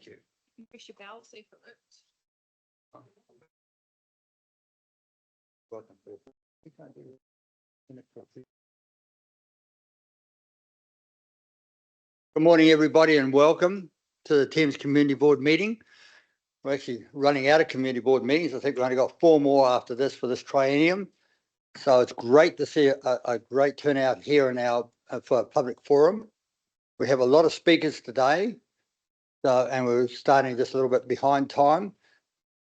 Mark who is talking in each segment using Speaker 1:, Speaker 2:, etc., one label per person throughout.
Speaker 1: Thank you.
Speaker 2: Push your bell, see if it works.
Speaker 1: Good morning, everybody, and welcome to the Thames Community Board meeting. We're actually running out of community board meetings. I think we've only got 4 more after this for this triennium. So it's great to see a great turnout here in our for a public forum. We have a lot of speakers today, and we're starting just a little bit behind time.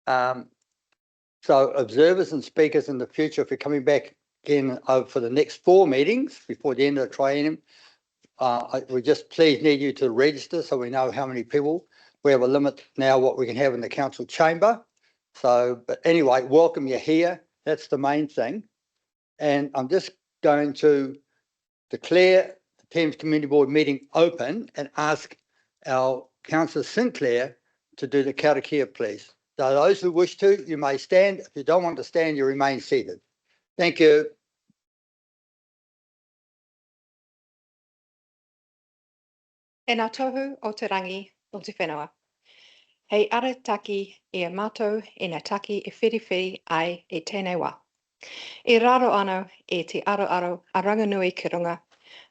Speaker 1: So observers and speakers in the future, if you're coming back again for the next 4 meetings before the end of the triennium, we just please need you to register so we know how many people. We have a limit now what we can have in the council chamber. So, but anyway, welcome you here. That's the main thing. And I'm just going to declare the Thames Community Board meeting open and ask our Councillor Sinclair to do the Karakia, please. So those who wish to, you may stand. If you don't want to stand, you remain seated. Thank you.
Speaker 2: E ngā tohu o te rangi o te whenua. Hei ara taki e a mātou e ngā taki e whiriwhiri ai e tēnei wā. E raro anō e te aro a ranganui ki runga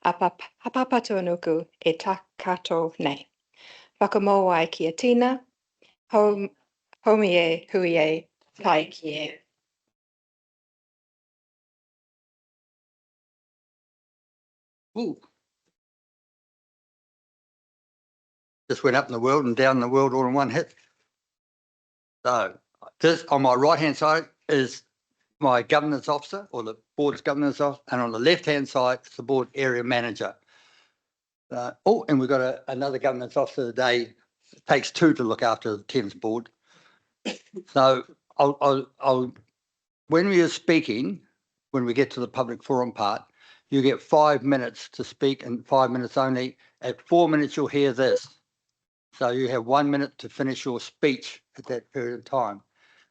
Speaker 2: a hapapatu anuku e tā katoa nei. Whakamō ai ki a tina, homi e hui e tai ki e.
Speaker 1: Ooh. Just went up in the world and down in the world all in one hit. So this on my right hand side is my governance officer or the board's governance officer, and on the left hand side is the board area manager. And we've got another governance officer today. It takes 2 to look after the Thames board. So I'll when we are speaking, when we get to the public forum part, you get 5 minutes to speak and 5 minutes only. At 4 minutes, you'll hear this. So you have 1 minute to finish your speech at that period of time.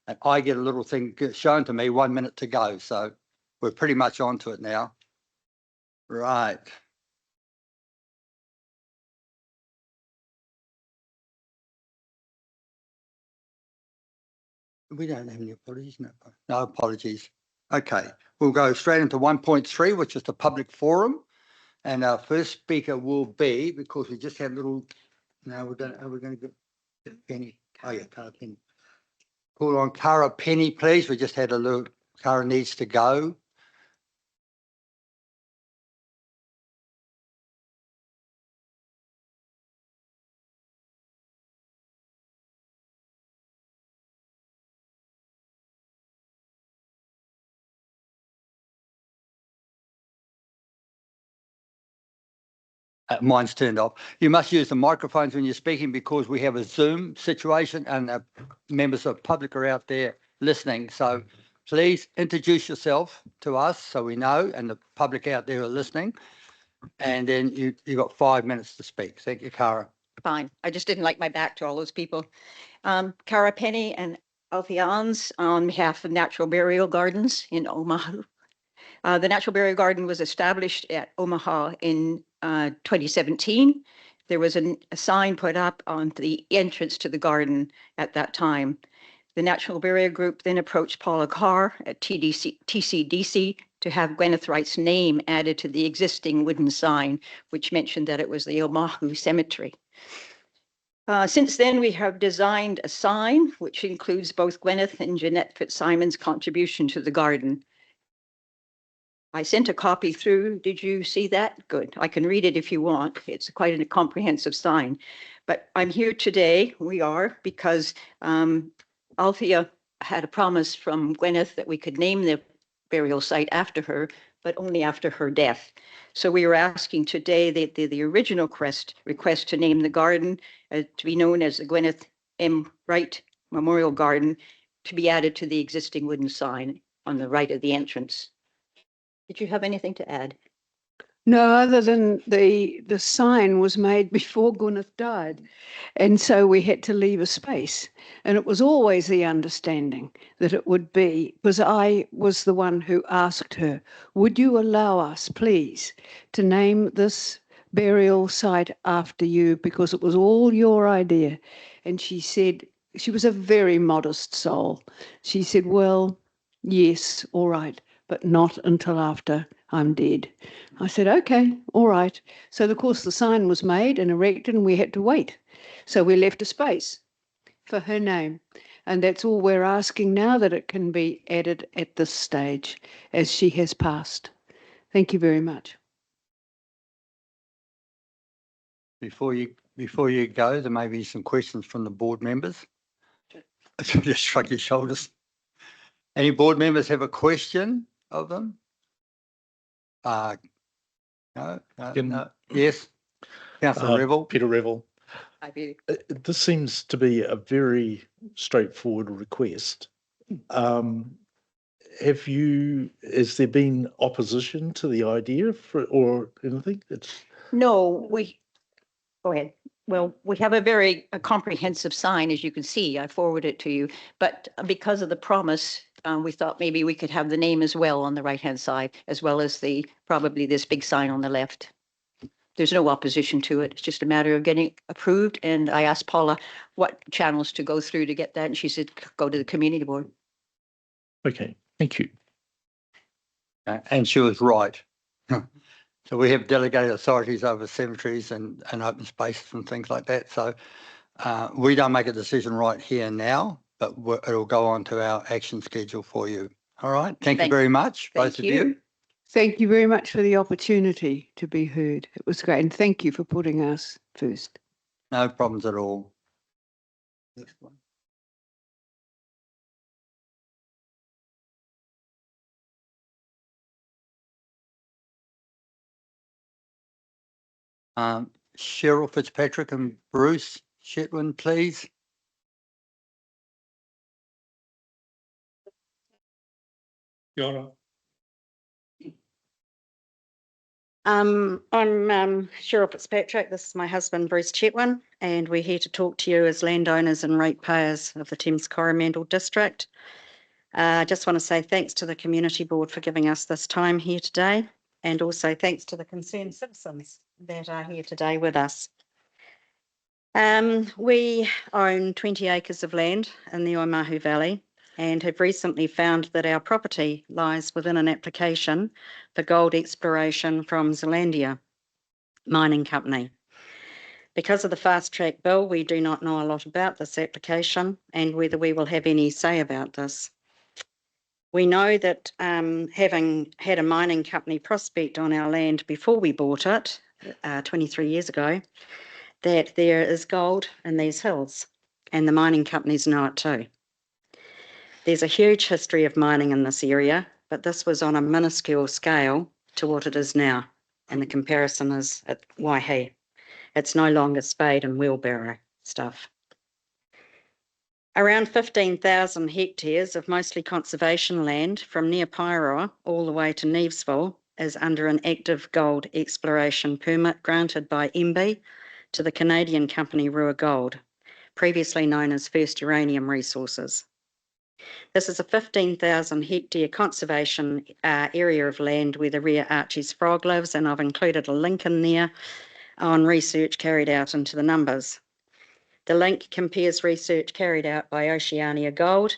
Speaker 1: And I get a little thing shown to me, 1 minute to go. So we're pretty much onto it now. Right. We don't have any apologies. No apologies. Okay, we'll go straight into 1.3, which is the public forum. And our first speaker will be, because we just had little, now we're going to get Penny. Oh yeah, Cara Penny. Call on Cara Penny, please. We just had a little, Cara needs to go. Mine's turned off. You must use the microphones when you're speaking because we have a Zoom situation and members of the public are out there listening. So please introduce yourself to us so we know and the public out there are listening. And then you got 5 minutes to speak. Thank you, Cara.
Speaker 3: Fine. I just didn't like my back to all those people. Cara Penny and Alfie Ans on behalf of Natural Burial Gardens in Omaha. The Natural Burial Garden was established at Omaha in 2017. There was a sign put up on the entrance to the garden at that time. The Natural Burial Group then approached Paula Carr at TCDC to have Gwyneth Wright's name added to the existing wooden sign, which mentioned that it was the Omaha Cemetery. Since then, we have designed a sign which includes both Gwyneth and Jeanette Fitzsimon's contribution to the garden. I sent a copy through. Did you see that? Good. I can read it if you want. It's quite a comprehensive sign. But I'm here today, we are, because Althea had a promise from Gwyneth that we could name the burial site after her, but only after her death. So we are asking today the original request to name the garden to be known as the Gwyneth M. Wright Memorial Garden to be added to the existing wooden sign on the right of the entrance. Did you have anything to add?
Speaker 4: No, other than the sign was made before Gwyneth died. And so we had to leave a space. And it was always the understanding that it would be, because I was the one who asked her, would you allow us, please, to name this burial site after you because it was all your idea. And she said, she was a very modest soul. She said, well, yes, all right, but not until after I'm dead. I said, okay, all right. So, of course, the sign was made and erected and we had to wait. So we left a space for her name. And that's all we're asking now, that it can be added at this stage as she has passed. Thank you very much.
Speaker 1: Before you go, there may be some questions from the board members. Just shrug your shoulders. Any board members have a question of them? No, no. Yes, Councillor Revel.
Speaker 5: Peter Revel.
Speaker 3: I do.
Speaker 5: This seems to be a very straightforward request. Has there been opposition to the idea or anything?
Speaker 3: No, go ahead. Well, we have a comprehensive sign, as you can see. I forwarded it to you. But because of the promise, we thought maybe we could have the name as well on the right-hand side, as well as probably this big sign on the left. There's no opposition to it. It's just a matter of getting approved. And I asked Paula what channels to go through to get that. And she said, go to the community board.
Speaker 5: Okay, thank you.
Speaker 1: And she was right. So we have delegated authorities over cemeteries and open spaces and things like that. So we don't make a decision right here now, but it'll go on to our action schedule for you. All right. Thank you very much, both of you.
Speaker 4: Thank you very much for the opportunity to be heard. It was great. And thank you for putting us first.
Speaker 1: No problems at all. Next one. Cheryl Fitzpatrick and Bruce Shetwin, please.
Speaker 5: Your
Speaker 6: I'm Cheryl Fitzpatrick. This is my husband, Bruce Chetwin, and we're here to talk to you as landowners and ratepayers of the Thames Coromandel District. I just want to say thanks to the Community Board for giving us this time here today, and also thanks to the concerned citizens that are here today with us. We own 20 acres of land in the Oamahu Valley and have recently found that our property lies within an application for gold exploration from Zealandia Mining Company. Because of the fast track bill, we do not know a lot about this application and whether we will have any say about this. We know that having had a mining company prospect on our land before we bought it 23 years ago, that there is gold in these hills, and the mining companies know it too. There's a huge history of mining in this area, but this was on a minuscule scale to what it is now, and the comparison is at Waihi. It's no longer spade and wheelbarrow stuff. Around 15,000 hectares of mostly conservation land from near Paeroa all the way to Nevesville is under an active gold exploration permit granted by MB to the Canadian company Rua Gold, previously known as First Uranium Resources. This is a 15,000 hectare conservation area of land where the rare Archie's frog lives, and I've included a link in there on research carried out into the numbers. The link compares research carried out by Oceania Gold,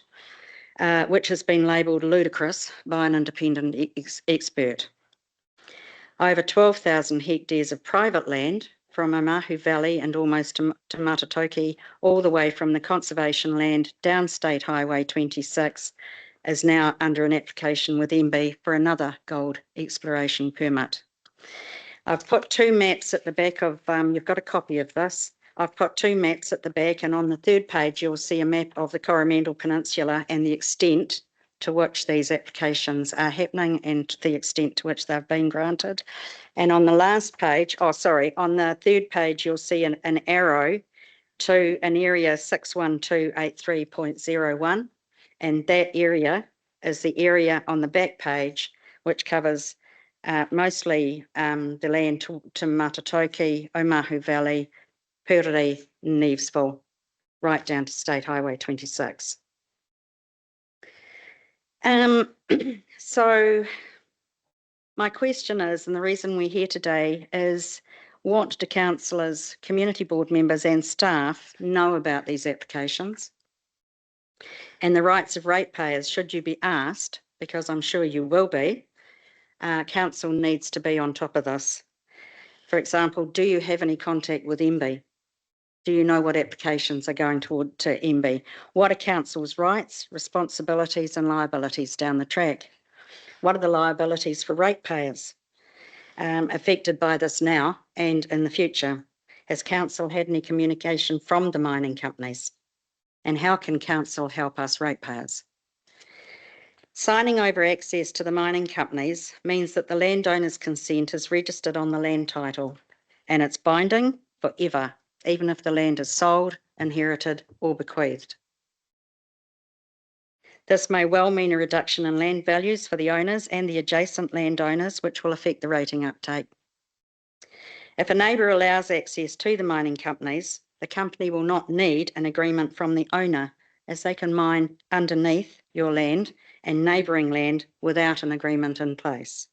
Speaker 6: which has been labelled ludicrous by an independent expert. Over 12,000 hectares of private land from Oamahu Valley and almost to Matatoki, all the way from the conservation land down State Highway 26, is now under an application with MB for another gold exploration permit. I've put two maps at the back of, you've got a copy of this. I've put two maps at the back, and on the third page you'll see a map of the Coromandel Peninsula and the extent to which these applications are happening and the extent to which they've been granted. And on the last page, on the third page, you'll see an arrow to an area 61283.01. And that area is the area on the back page, which covers mostly the land to Matatoki, Oamahu Valley, Puriri, Nevesville, right down to State Highway 26. So my question is, and the reason we're here today is, What do councillors, community board members and staff know about these applications? And the rights of ratepayers, should you be asked, because I'm sure you will be, council needs to be on top of this. For example, do you have any contact with MB? Do you know what applications are going to MB? What are council's rights, responsibilities and liabilities down the track? What are the liabilities for ratepayers affected by this now and in the future? Has council had any communication from the mining companies? And how can council help us ratepayers? Signing over access to the mining companies means that the landowner's consent is registered on the land title and it's binding forever, even if the land is sold, inherited or bequeathed. This may well mean a reduction in land values for the owners and the adjacent landowners, which will affect the rating uptake. If a neighbour allows access to the mining companies, the company will not need an agreement from the owner, as they can mine underneath your land and neighbouring land without an agreement in place.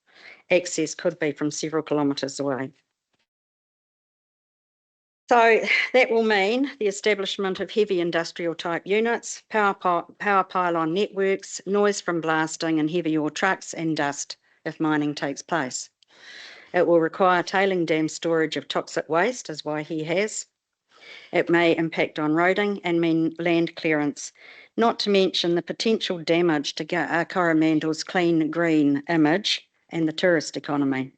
Speaker 6: Access could be from several kilometres away. So that will mean the establishment of heavy industrial type units, power pylon networks, noise from blasting and heavy ore trucks and dust if mining takes place. It will require tailing dam storage of toxic waste, as Waihi has. It may impact on roading and mean land clearance, not to mention the potential damage to Coromandel's clean green image and the tourist economy.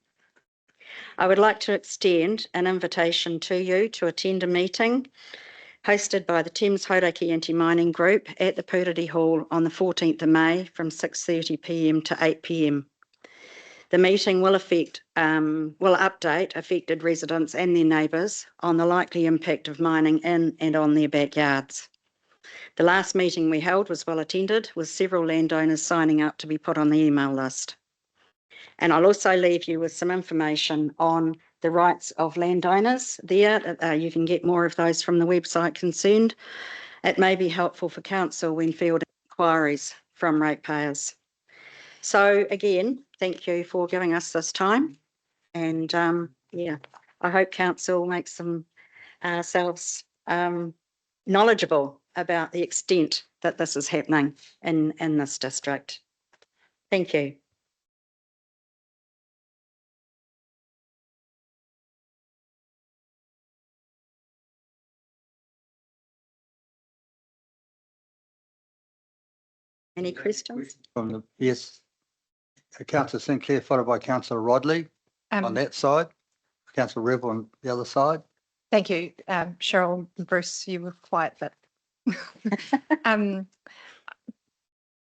Speaker 6: I would like to extend an invitation to you to attend a meeting hosted by the Thames Hauraki Anti-Mining Group at the Purity Hall on the 14th of May from 6:30 p.m. to 8 p.m. The meeting will update affected residents and their neighbours on the likely impact of mining in and on their backyards. The last meeting we held was well attended, with several landowners signing up to be put on the email list. And I'll also leave you with some information on the rights of landowners there. You can get more of those from the website concerned. It may be helpful for council when fielding inquiries from ratepayers. So again, thank you for giving us this time. And I hope council makes themselves knowledgeable about the extent that this is happening in this district. Thank you. Any questions?
Speaker 1: Yes, Councillor Sinclair, followed by Councillor Rodley on that side, Councillor Rebel on the other side.
Speaker 2: Thank you, Cheryl and Bruce. You were quiet, but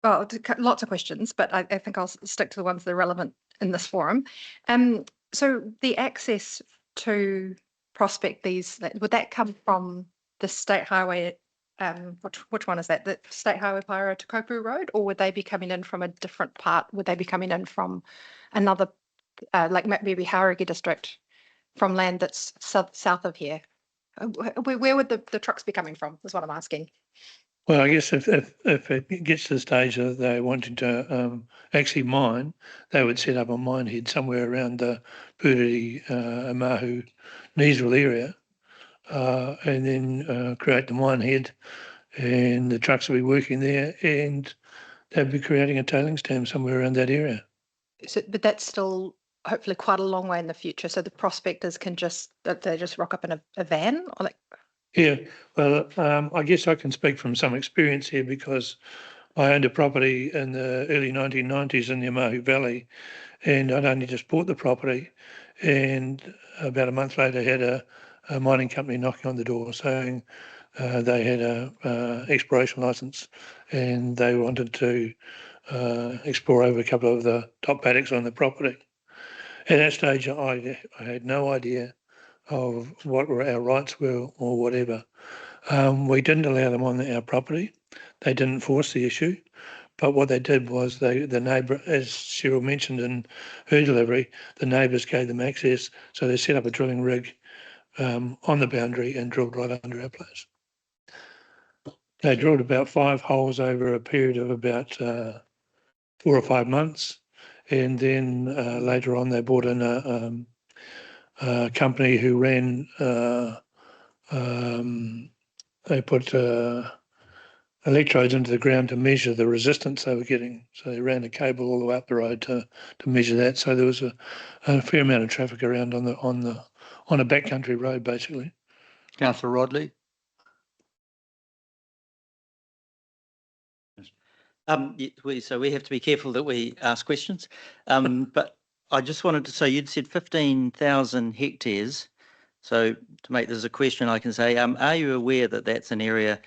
Speaker 2: well, lots of questions, but I think I'll stick to the ones that are relevant in this forum. So the access to prospect these, would that come from the state highway? Which one is that? The State Highway Paira to Kopu Road, or would they be coming in from a different part? Would they be coming in from another, like maybe Hauraki district, from land that's south of here? Where would the trucks be coming from, is what I'm asking.
Speaker 7: Well, I guess if it gets to the stage that they wanted to actually mine, they would set up a mine head somewhere around the Purity, Mahu, Neesville area, and then create the mine head, and the trucks will be working there, and they'll be creating a tailings dam somewhere around that area.
Speaker 2: So, but that's still hopefully quite a long way in the future. So the prospectors can they just rock up in a van, or like.
Speaker 7: Yeah, well, I guess I can speak from some experience here, because I owned a property in the early 1990s in the Omahu Valley, and I'd only just bought the property, and about a month later had a mining company knocking on the door saying they had a exploration licence and they wanted to explore over a couple of the top paddocks on the property. At that stage, I had no idea of what our rights were or whatever. We didn't allow them on our property. They didn't force the issue. But what they did was the neighbour, as Cheryl mentioned in her delivery, the neighbours gave them access. So they set up a drilling rig on the boundary and drilled right under our place. They drilled about 5 holes over a period of about 4 or 5 months. And then later on, they brought in company who ran, they put electrodes into the ground to measure the resistance they were getting. So they ran a cable all the way up the road to measure that. So there was a fair amount of traffic around on a backcountry road, basically.
Speaker 1: Councillor Rodley.
Speaker 8: So we have to be careful that we ask questions. But I just wanted to say, you'd said 15,000 hectares. So to make this a question, I can say, are you aware that that's an area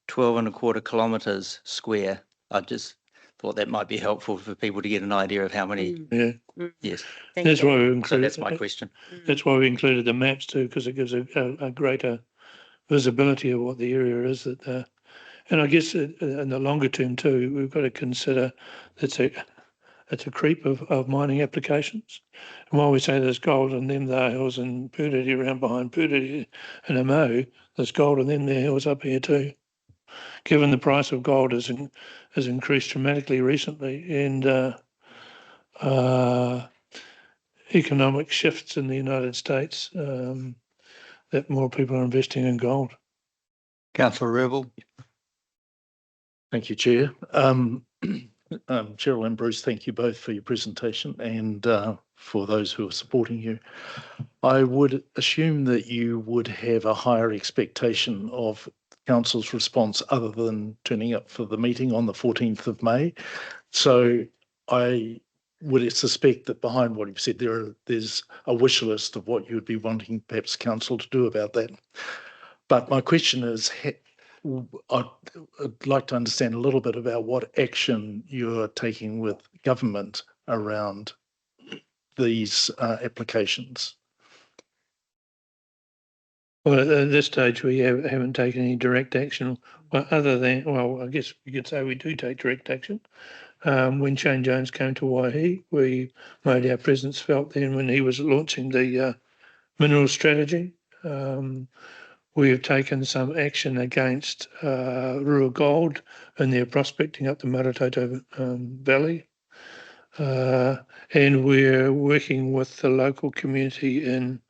Speaker 8: 12.25 kilometres square? I just thought that might be helpful for people to get an idea of how many.
Speaker 7: Yeah,
Speaker 8: Yes,
Speaker 7: that's why we
Speaker 8: so
Speaker 7: included.
Speaker 8: that's my question.
Speaker 7: That's why we included the maps too, because it gives a greater visibility of what the area is. And I guess in the longer term too, we've got to consider it's a creep of mining applications. And while we say there's gold in them there hills and Purity around behind Purity and Amahu, there's gold in them there hills up here too. Given the price of gold has increased dramatically recently, and economic shifts in the United States, that more people are investing in gold.
Speaker 1: Councillor Rebel.
Speaker 5: Thank you, Chair. Cheryl and Bruce, thank you both for your presentation and for those who are supporting you. I would assume that you would have a higher expectation of Council's response other than turning up for the meeting on the 14th of May. So I would suspect that behind what you've said, there's a wish list of what you would be wanting perhaps Council to do about that. But my question is, I'd like to understand a little bit about what action you're taking with government around these applications.
Speaker 7: Well, at this stage, we haven't taken any direct action, other than, well, I guess you could say we do take direct action. When Shane Jones came to Waihi, we made our presence felt then when he was launching the mineral strategy. We have taken some action against Rua Gold and their prospecting up the Maratoto Valley. And we're working with the local community in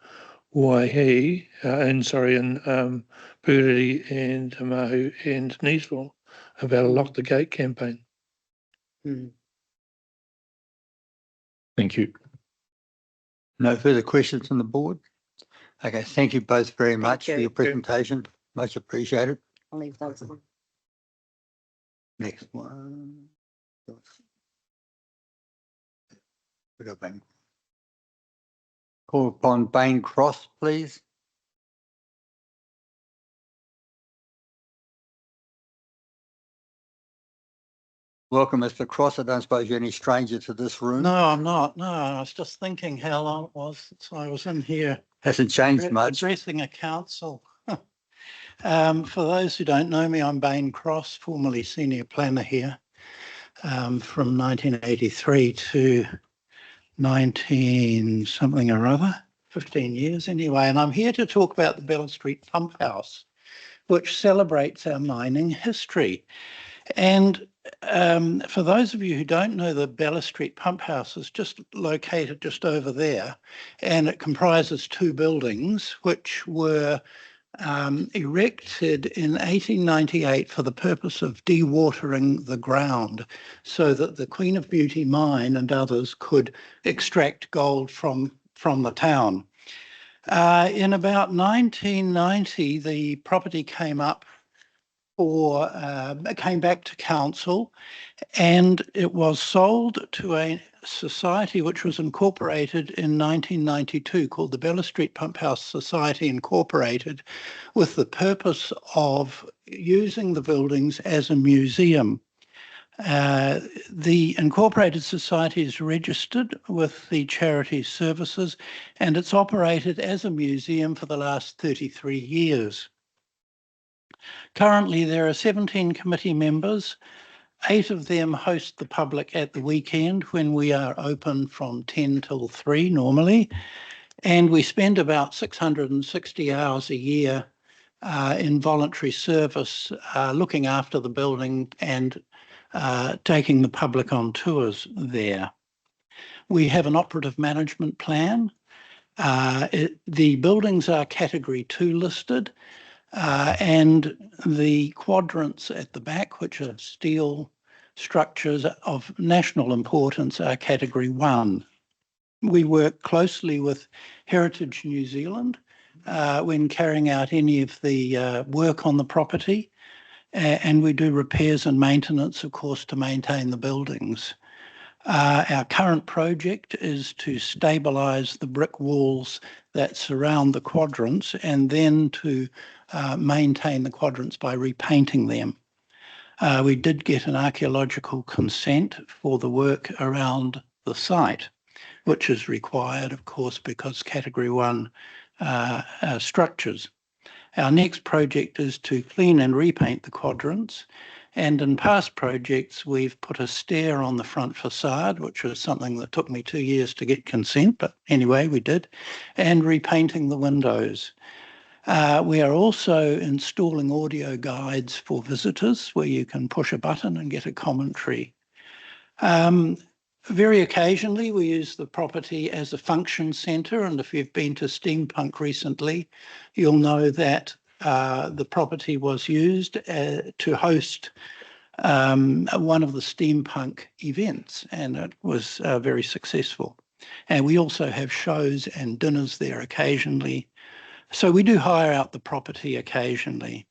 Speaker 7: Waihi, in Purity and Amahu and Neesville about a Lock the Gate campaign.
Speaker 5: Thank you.
Speaker 1: No further questions from the board? Okay, thank you both very much for
Speaker 6: you.
Speaker 1: your presentation. Much appreciated.
Speaker 6: I'll leave those.
Speaker 1: Next one. We go Bain. Call upon Bain Cross, please. Welcome, Mr. Cross. I don't suppose you're any stranger to this room.
Speaker 9: No, I'm not. No, I was just thinking how long it was since I was in here
Speaker 1: Hasn't changed much.
Speaker 9: addressing a council. For those who don't know me, I'm Bain Cross, formerly senior planner here from 1983 to 19 something or other, 15 years anyway. And I'm here to talk about the Bella Street Pump House, which celebrates our mining history. And for those of you who don't know, the Bella Street Pump House is just located just over there, and it comprises two buildings which were erected in 1898 for the purpose of dewatering the ground so that the Queen of Beauty mine and others could extract gold from the town. In about 1990, the property came back to council, and it was sold to a society which was incorporated in 1992 called the Bella Street Pump House Society Incorporated, with the purpose of using the buildings as a museum. The Incorporated Society is registered with the Charity Services, and it's operated as a museum for the last 33 years. Currently, there are 17 committee members. 8 of them host the public at the weekend when we are open from 10 till 3 normally. And we spend about 660 hours a year in voluntary service looking after the building and taking the public on tours there. We have an operative management plan. The buildings are Category 2 listed, and the quadrants at the back, which are steel structures of national importance, are Category 1. We work closely with Heritage New Zealand when carrying out any of the work on the property, and we do repairs and maintenance, of course, to maintain the buildings. Our current project is to stabilise the brick walls that surround the quadrants and then to maintain the quadrants by repainting them. We did get an archaeological consent for the work around the site, which is required, of course, because Category 1 structures. Our next project is to clean and repaint the quadrants. And in past projects, we've put a stair on the front facade, which was something that took me 2 years to get consent, but anyway, we did, and repainting the windows. We are also installing audio guides for visitors where you can push a button and get a commentary. Very occasionally, we use the property as a function centre, and if you've been to Steampunk recently, you'll know that the property was used to host one of the Steampunk events, and it was very successful. And we also have shows and dinners there occasionally. So we do hire out the property occasionally.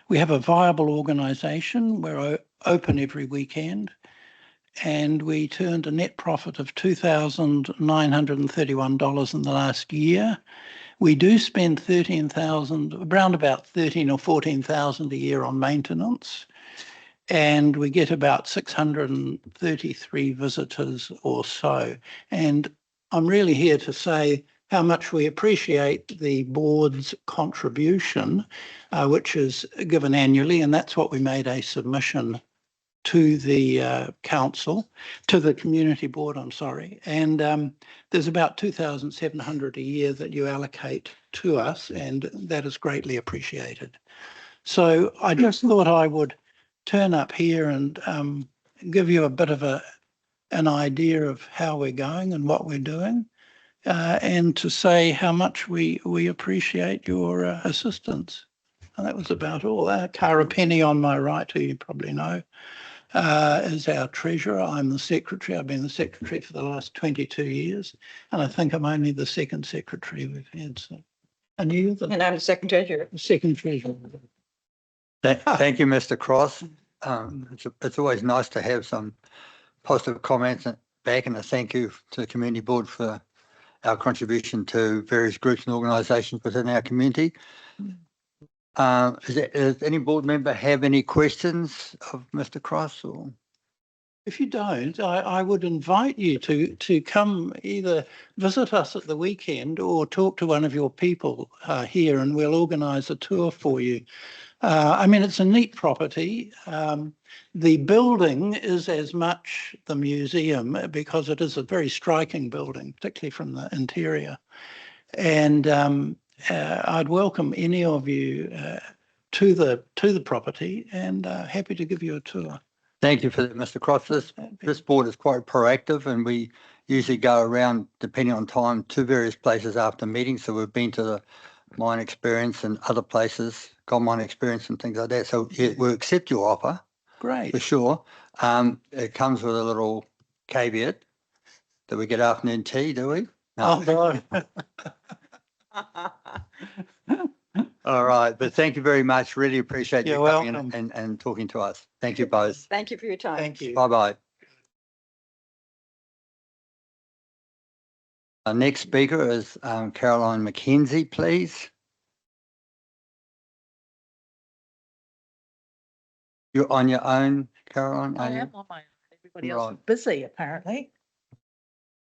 Speaker 9: We have a viable organisation. We're open every weekend. And we turned a net profit of $2,931 in the last year. We do spend around about 13 or 14,000 a year on maintenance, and we get about 633 visitors or so. And I'm really here to say how much we appreciate the board's contribution, which is given annually, and that's what we made a submission to the council, to the community board, I'm sorry. And there's about 2,700 a year that you allocate to us, and that is greatly appreciated. So I just thought I would turn up here and give you a bit of an idea of how we're going and what we're doing, and to say how much we appreciate your assistance. And that was about all. Cara Penny on my right, who you probably know, is our treasurer. I'm the secretary. I've been the secretary for the last 22 years, and I think I'm only the second secretary we've had. So, and you?
Speaker 3: And I'm the second treasurer.
Speaker 9: Second treasurer.
Speaker 1: Thank you, Mr. Cross. It's always nice to have some positive comments back, and a thank you to the community board for our contribution to various groups and organisations within our community. Does any board member have any questions of Mr. Cross? Or
Speaker 9: if you don't, I would invite you to come either visit us at the weekend or talk to one of your people here, and we'll organise a tour for you. I mean, it's a neat property. The building is as much the museum because it is a very striking building, particularly from the interior. And I'd welcome any of you to the property, and happy to give you a tour.
Speaker 1: thank you for that, Mr. Cross. This board is quite proactive, and we usually go around, depending on time, to various places after meetings. So we've been to the Mine Experience and other places, Gold Mine Experience and things like that. So yeah, we'll accept your offer.
Speaker 9: Great.
Speaker 1: For sure. It comes with a little caveat. Do we get afternoon tea, do we? No.
Speaker 9: Oh, no.
Speaker 1: All right. But thank you very much. Really appreciate you
Speaker 9: You're
Speaker 1: coming
Speaker 9: welcome.
Speaker 1: and talking to us. Thank you both.
Speaker 3: Thank you for your time.
Speaker 9: Thank you.
Speaker 1: Bye-bye. Our next speaker is Caroline McKenzie, please. You're on your own, Caroline, are
Speaker 10: I
Speaker 1: you?
Speaker 10: am on my own. Everybody else is
Speaker 1: Right.
Speaker 10: busy, apparently.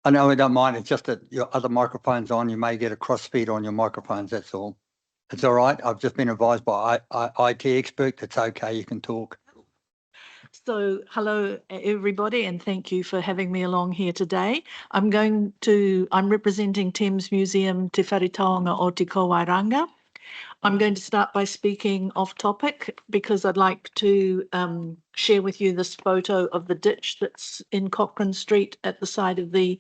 Speaker 1: I know we don't mind. It's just that your other microphone's on. You may get a crossfeed on your microphones. That's all. It's all right. I've just been advised by IT expert. It's okay. You can talk.
Speaker 10: So hello, everybody, and thank you for having me along here today. I'm representing Thames Museum Te Wharetaonga o Te Kawairanga. I'm going to start by speaking off topic because I'd like to share with you this photo of the ditch that's in Cochrane Street at the side of the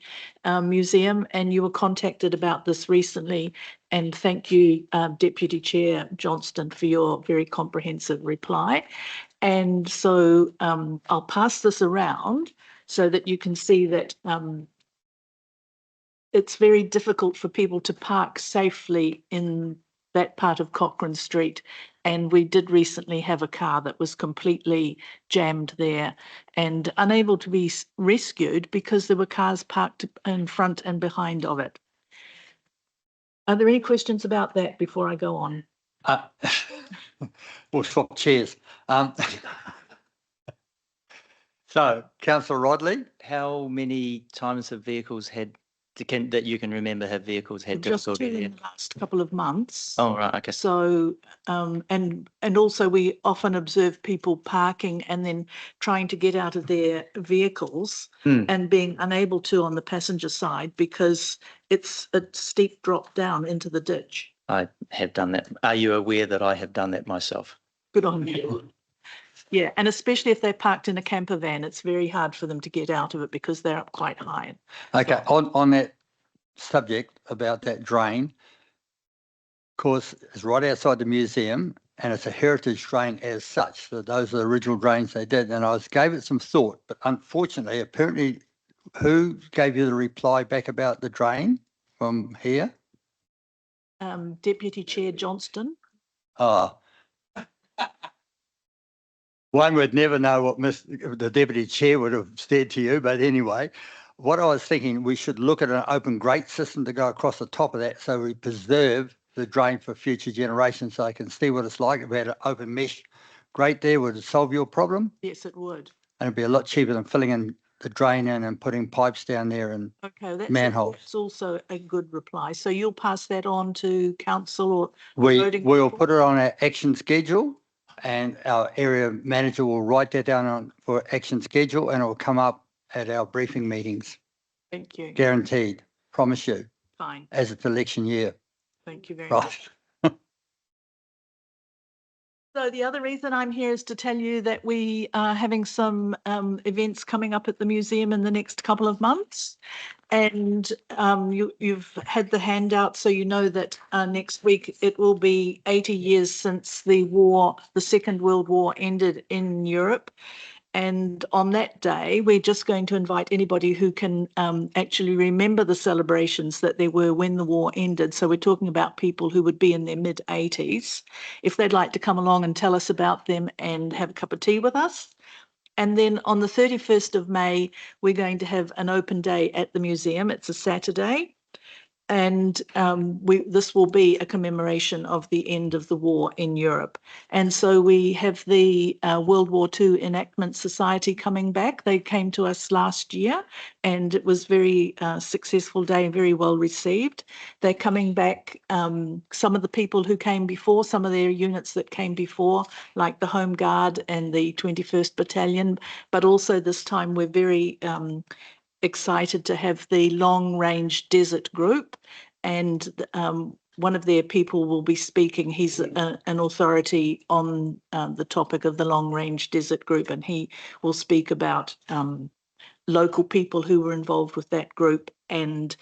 Speaker 10: museum. And you were contacted about this recently. And thank you, Deputy Chair Johnston, for your very comprehensive reply. And so I'll pass this around so that you can see that it's very difficult for people to park safely in that part of Cochrane Street. And we did recently have a car that was completely jammed there and unable to be rescued because there were cars parked in front and behind of it. Are there any questions about that before I go on?
Speaker 1: We'll swap chairs. So, Councillor Rodley?
Speaker 8: How many times have vehicles had that you can remember have vehicles had
Speaker 10: Just
Speaker 8: difficulty
Speaker 10: two
Speaker 8: there?
Speaker 10: in the last couple of months.
Speaker 8: Oh, right, okay.
Speaker 10: So, and also we often observe people parking and then trying to get out of their vehicles and being unable to on the passenger side because it's a steep drop down into the ditch.
Speaker 8: I have done that. Are you aware that I have done that myself?
Speaker 10: Good on you. Yeah, and especially if they're parked in a camper van, it's very hard for them to get out of it because they're up quite high.
Speaker 1: Okay, on that subject about that drain, of course, it's right outside the museum and it's a heritage drain as such. So those are the original drains they did. And I gave it some thought, but unfortunately, apparently, who gave you the reply back about the drain from here?
Speaker 10: Deputy Chair Johnston.
Speaker 1: Oh. One would never know what the Deputy Chair would have said to you, but anyway, what I was thinking, we should look at an open grate system to go across the top of that so we preserve the drain for future generations so they can see what it's like. If we had an open mesh grate there, would it solve your problem?
Speaker 10: Yes, it would.
Speaker 1: And it'd be a lot cheaper than filling in the drain in and putting pipes down there and manholes.
Speaker 10: That's also a good reply. So you'll pass that on to council or
Speaker 1: we'll put it on our action schedule and our area manager will write that down for action schedule and it will come up at our briefing meetings.
Speaker 10: Thank you.
Speaker 1: Guaranteed. Promise you.
Speaker 10: Fine.
Speaker 1: As it's election year.
Speaker 10: Thank you very much. So the other reason I'm here is to tell you that we are having some events coming up at the museum in the next couple of months. And you've had the handout, so you know that next week it will be 80 years since the Second World War ended in Europe. And on that day, we're just going to invite anybody who can actually remember the celebrations that there were when the war ended. So we're talking about people who would be in their mid-80s. If they'd like to come along and tell us about them and have a cup of tea with us. And then on the 31st of May, we're going to have an open day at the museum. It's a Saturday. And this will be a commemoration of the end of the war in Europe. And so we have the World War II Enactment Society coming back. They came to us last year and it was very successful day, very well received. They're coming back, some of the people who came before, some of their units that came before, like the Home Guard and the 21st Battalion, but also this time we're very excited to have the Long Range Desert Group, and one of their people will be speaking. He's an authority on the topic of the Long Range Desert Group, and he will speak about local people who were involved with that group and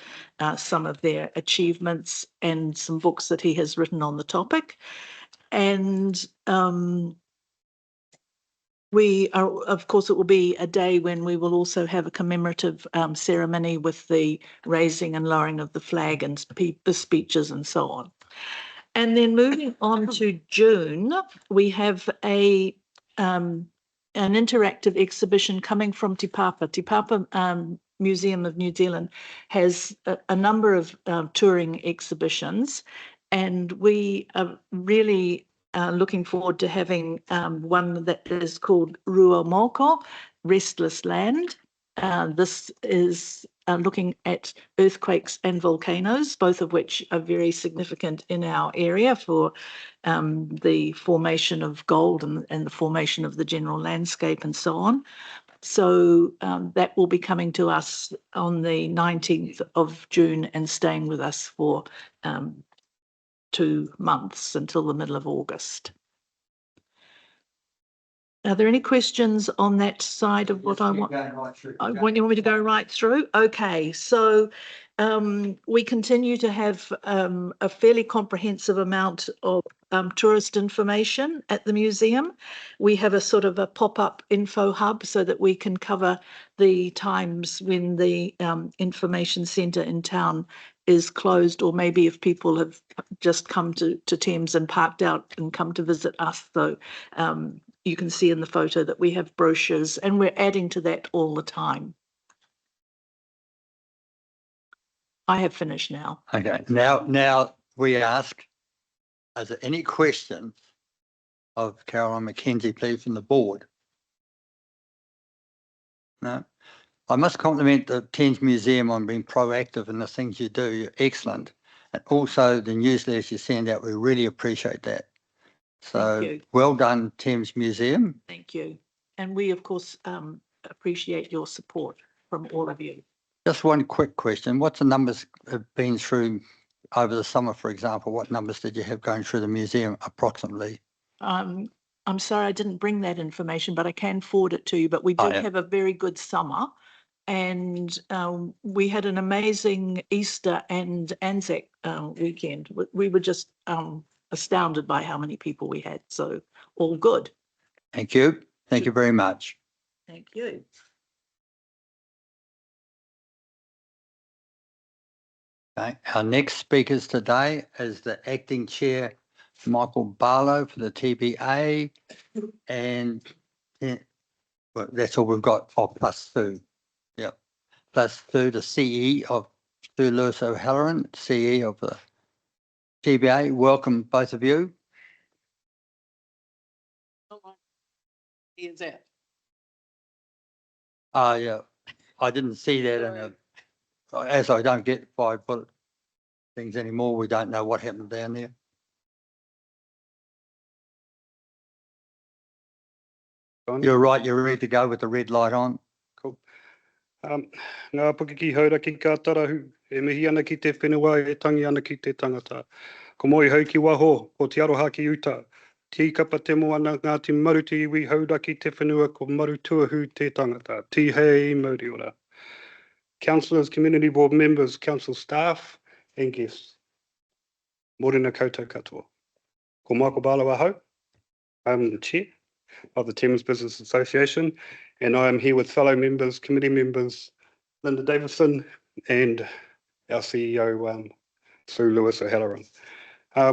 Speaker 10: some of their achievements and some books that he has written on the topic. And of course, it will be a day when we will also have a commemorative ceremony with the raising and lowering of the flag and the speeches and so on. And then moving on to June, we have an interactive exhibition coming from Te Papa. Te Papa Museum of New Zealand has a number of touring exhibitions, and we are really looking forward to having one that is called Rua Moko, Restless Land. This is looking at earthquakes and volcanoes, both of which are very significant in our area for the formation of gold and the formation of the general landscape and so on. So that will be coming to us on the 19th of June and staying with us for 2 months until the middle of August. Are there any questions on that side of what I want? You want me to go right through? Okay, so we continue to have a fairly comprehensive amount of tourist information at the museum. We have a sort of a pop-up info hub so that we can cover the times when the information centre in town is closed, or maybe if people have just come to Thames and parked out and come to visit us. So you can see in the photo that we have brochures, and we're adding to that all the time. I have finished now.
Speaker 1: Okay, now we ask, is there any questions of Caroline McKenzie, please, from the board? No. I must compliment the Thames Museum on being proactive in the things you do. You're excellent. And also the newsletters you send out, we really appreciate that. So well done, Thames Museum.
Speaker 10: Thank you. And we, of course, appreciate your support from all of you.
Speaker 1: Just one quick question. What's the numbers have been through over the summer, for example? What numbers did you have going through the museum approximately?
Speaker 10: I'm sorry I didn't bring that information, but I can forward it to you. But we did have a very good summer, and we had an amazing Easter and Anzac weekend. We were just astounded by how many people we had. So all good.
Speaker 1: Thank you. Thank you very much.
Speaker 10: Thank you.
Speaker 1: Okay. Our next speakers today is the acting chair, Michael Barlow, for the TBA, and well, that's all we've got. Oh, plus Sue. Yep. Plus Sue, the CE of Sue Lewis O'Halloran, CE of the TBA. Welcome, both of you.
Speaker 4: Is that?
Speaker 1: Yeah, I didn't see that in a. As I don't get 5 bullet things anymore, we don't know what happened down there. You're right, you're ready to go with the red light on.
Speaker 11: Cool. Ngā puki ki haura ki ka tarahu, e mihi ana ki te whenua, e tangi ana ki te tangata. Ko moi hau ki waho, ko te aroha ki uta. Ti kapa te mo ana ngā te maruti iwi haura ki te whenua, ko maru tuahu te tangata. Ti hei mauri ora. Councillors, Community Board members, council staff and guests. Morena koutou katoa. Ko Michael Barlow aho. I'm the chair of the Thames Business Association, and I am here with fellow members, committee members, Linda Davison and our CEO, Sue Lewis O'Halloran.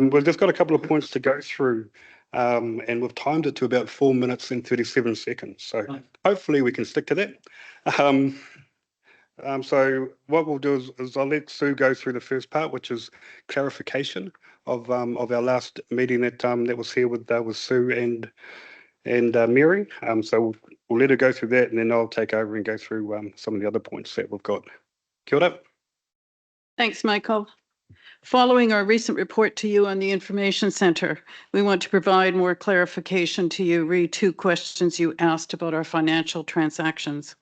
Speaker 11: We've just got a couple of points to go through, and we've timed it to about 4 minutes and 37 seconds. So hopefully we can stick to that. So what we'll do is I'll let Sue go through the first part, which is clarification of our last meeting that was here with Sue and Mary. So we'll let her go through that, and then I'll take over and go through some of the other points that we've got. Kia ora.
Speaker 4: Thanks, Michael. Following our recent report to you on the Information Centre, we want to provide more clarification to you re 2 questions you asked about our financial transactions.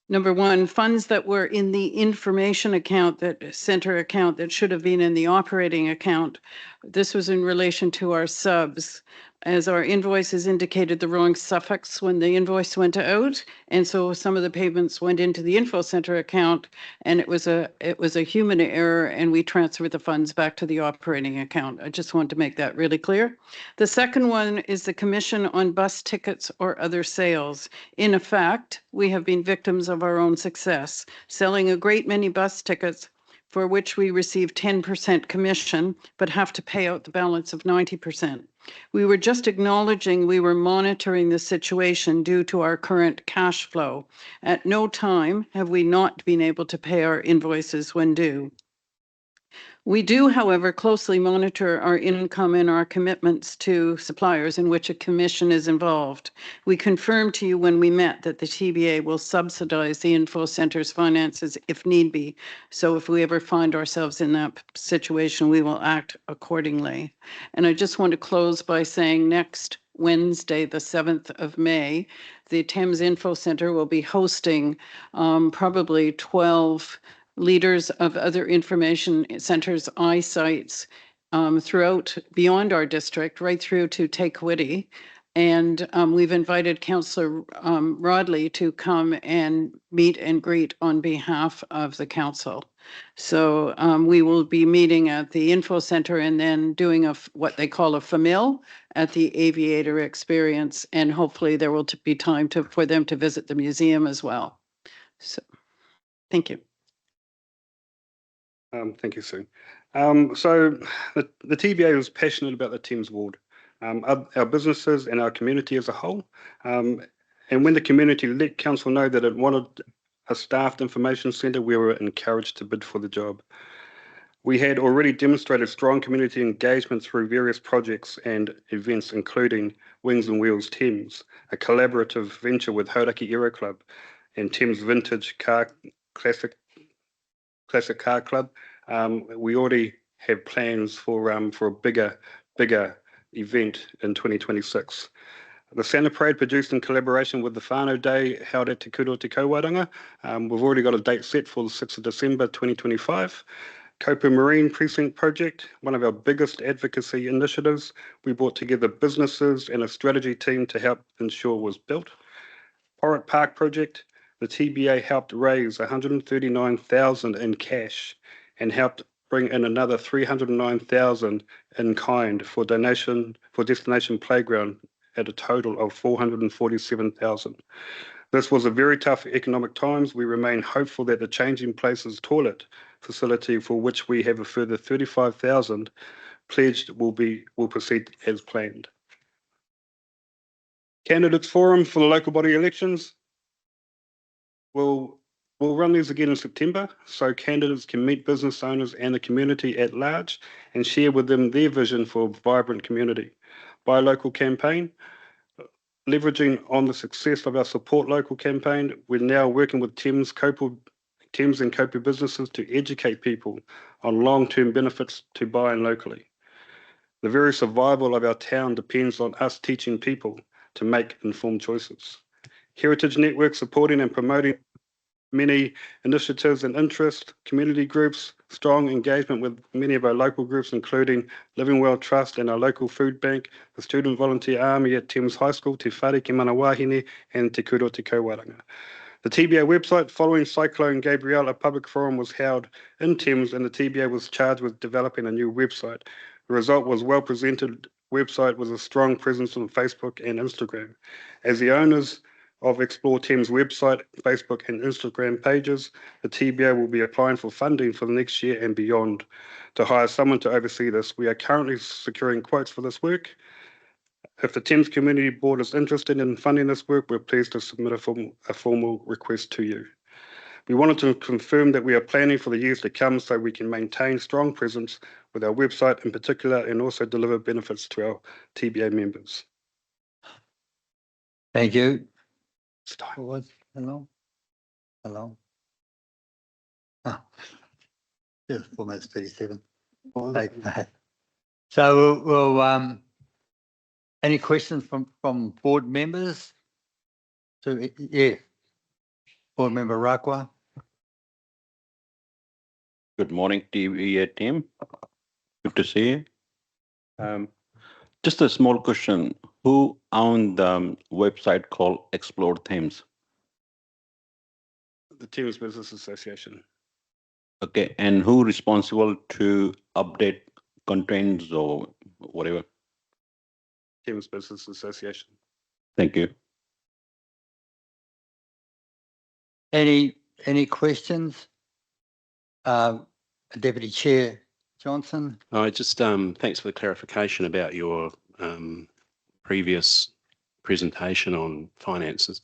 Speaker 4: Number 1, funds that were in the information account, that center account that should have been in the operating account. This was in relation to our subs, as our invoices indicated the wrong suffix when the invoice went out, and so some of the payments went into the info center account, and it was a human error, and we transferred the funds back to the operating account. I just want to make that really clear. The second one is the commission on bus tickets or other sales. In effect, we have been victims of our own success, selling a great many bus tickets for which we receive 10% commission, but have to pay out the balance of 90%. We were just acknowledging we were monitoring the situation due to our current cash flow. At no time have we not been able to pay our invoices when due. We do, however, closely monitor our income and our commitments to suppliers in which a commission is involved. We confirmed to you when we met that the TBA will subsidize the info center's finances if need be. So if we ever find ourselves in that situation, we will act accordingly. And I just want to close by saying next Wednesday, the 7th of May, the Thames Info Center will be hosting probably 12 leaders of other information centers, iSites, throughout, beyond our district, right through to Te Kuiti. And we've invited Councillor Rodley to come and meet and greet on behalf of the council. So we will be meeting at the info center and then doing what they call a famil at the Aviator Experience. And hopefully there will be time for them to visit the museum as well. So, thank you.
Speaker 11: Thank you, Sue. So the TBA is passionate about the Thames ward, our businesses and our community as a whole. And when the community let council know that it wanted a staffed information centre, we were encouraged to bid for the job. We had already demonstrated strong community engagement through various projects and events, including Wings and Wheels Thames, a collaborative venture with Hauraki Aero Club and Thames Vintage Car Classic Car Club. We already have plans for a bigger event in 2026. The Santa Parade, produced in collaboration with the Whānau Day held at Te Kuro Te Kauairanga. We've already got a date set for the 6th of December 2025. Kopu Marine Precinct Project, one of our biggest advocacy initiatives. We brought together businesses and a strategy team to help ensure was built. Porritt Park Project, the TBA helped raise $139,000 in cash and helped bring in another $309,000 in kind for Destination Playground at a total of $447,000. This was a very tough economic times. We remain hopeful that the Changing Places toilet facility, for which we have a further $35,000 pledged, will proceed as planned. Candidates Forum for the local body elections. We'll run these again in September, so candidates can meet business owners and the community at large and share with them their vision for a vibrant community. Buy Local campaign. Leveraging on the success of our Support Local campaign, we're now working with Thames and Kopu businesses to educate people on long-term benefits to buying locally. The very survival of our town depends on us teaching people to make informed choices. Heritage Network, supporting and promoting many initiatives and interests, community groups, strong engagement with many of our local groups, including Living Well Trust and our local food bank, the Student Volunteer Army at Thames High School, Te Whare Ki Mana Wahine, and Te Kuro Te Kauairanga. The TBA website, following Cyclone Gabrielle, a public forum was held in Thames and the TBA was charged with developing a new website. The result was well presented website with a strong presence on Facebook and Instagram. As the owners of Explore Thames website, Facebook and Instagram pages, the TBA will be applying for funding for the next year and beyond to hire someone to oversee this. We are currently securing quotes for this work. If the Thames Community Board is interested in funding this work, we're pleased to submit a formal request to you. We wanted to confirm that we are planning for the years to come so we can maintain strong presence with our website in particular and also deliver benefits to our TBA members.
Speaker 1: Thank you. Hello. It's almost 37. Okay. So we'll any questions from board members? So yeah, board member Rakwa.
Speaker 12: Good morning, TBA team. Good to see you. Just a small question. Who owned the website called Explore Thames?
Speaker 11: The Thames Business Association.
Speaker 12: Okay, and who responsible to update contents or whatever?
Speaker 11: Thames Business Association.
Speaker 12: Thank you.
Speaker 1: Any questions? Deputy Chair Johnson.
Speaker 13: I just thanks for the clarification about your previous presentation on finances.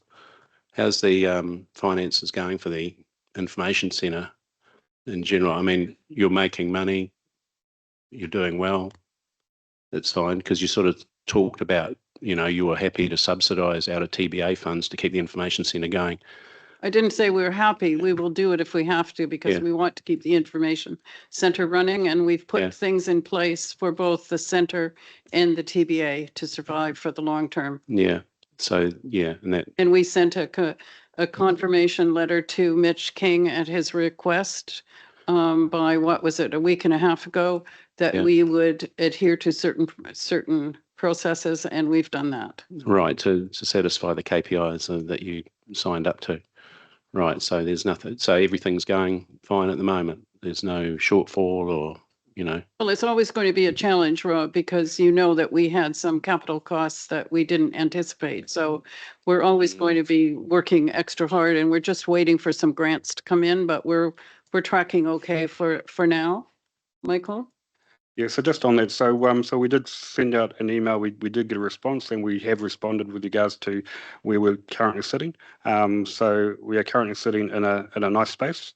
Speaker 13: How's the finances going for the information centre in general? I mean, you're making money, you're doing well. That's fine, because you sort of talked about, you know, you were happy to subsidise out of TBA funds to keep the information centre going.
Speaker 4: I didn't say we were happy. We will do it if we have to, because we want to keep the information centre running, and we've put things in place for both the centre and the TBA to survive for the long term.
Speaker 13: Yeah. So
Speaker 4: and we sent a confirmation letter to Mitch King at his request by, what was it, a week and a half ago, that
Speaker 13: Yeah.
Speaker 4: we would adhere to certain processes, and we've done that.
Speaker 13: Right, to satisfy the KPIs that you signed up to. Right, so there's nothing, so everything's going fine at the moment. There's no shortfall or, you know,
Speaker 4: Well, it's always going to be a challenge, Rob, because you know that we had some capital costs that we didn't anticipate. So we're always going to be working extra hard, and we're just waiting for some grants to come in, but we're tracking okay for now. Michael?
Speaker 11: Yeah, so just on that, so we did send out an email. We did get a response, and we have responded with regards to where we're currently sitting. So we are currently sitting in a nice space.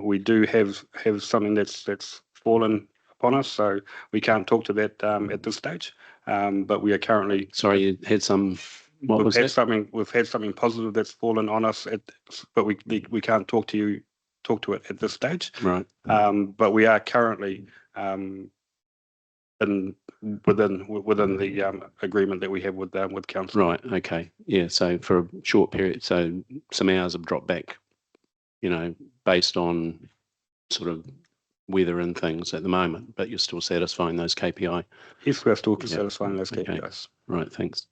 Speaker 11: We do have something that's fallen upon us, so we can't talk to that at this stage. But we are currently
Speaker 13: sorry, you had some, what was that?
Speaker 11: we've had something positive that's fallen on us, but we can't talk to it at this stage.
Speaker 13: Right.
Speaker 11: But we are currently within the agreement that we have with council.
Speaker 13: Right, okay. Yeah, so for a short period, so some hours have dropped back, you know, based on sort of weather and things at the moment, but you're still satisfying those KPI.
Speaker 11: Yes, we're still
Speaker 13: Yeah.
Speaker 11: satisfying those
Speaker 13: Okay.
Speaker 11: KPIs.
Speaker 13: Right, thanks.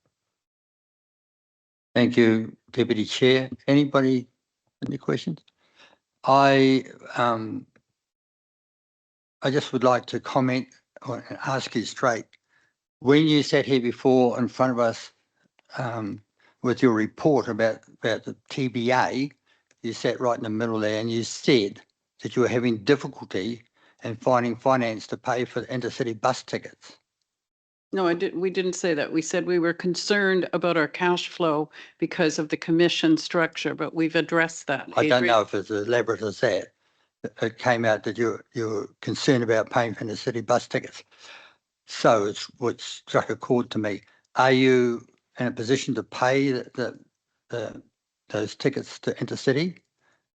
Speaker 1: Thank you, Deputy Chair. Anybody, any questions? I just would like to comment or ask you straight. When you sat here before in front of us with your report about the TBA, you sat right in the middle there and you said that you were having difficulty in finding finance to pay for intercity bus tickets.
Speaker 4: No, we didn't say that. We said we were concerned about our cash flow because of the commission structure, but we've addressed that.
Speaker 1: I don't
Speaker 4: Adrian.
Speaker 1: know if it's as elaborate as that. It came out that you're concerned about paying for intercity bus tickets. So it's what struck a chord to me. Are you in a position to pay those tickets to intercity?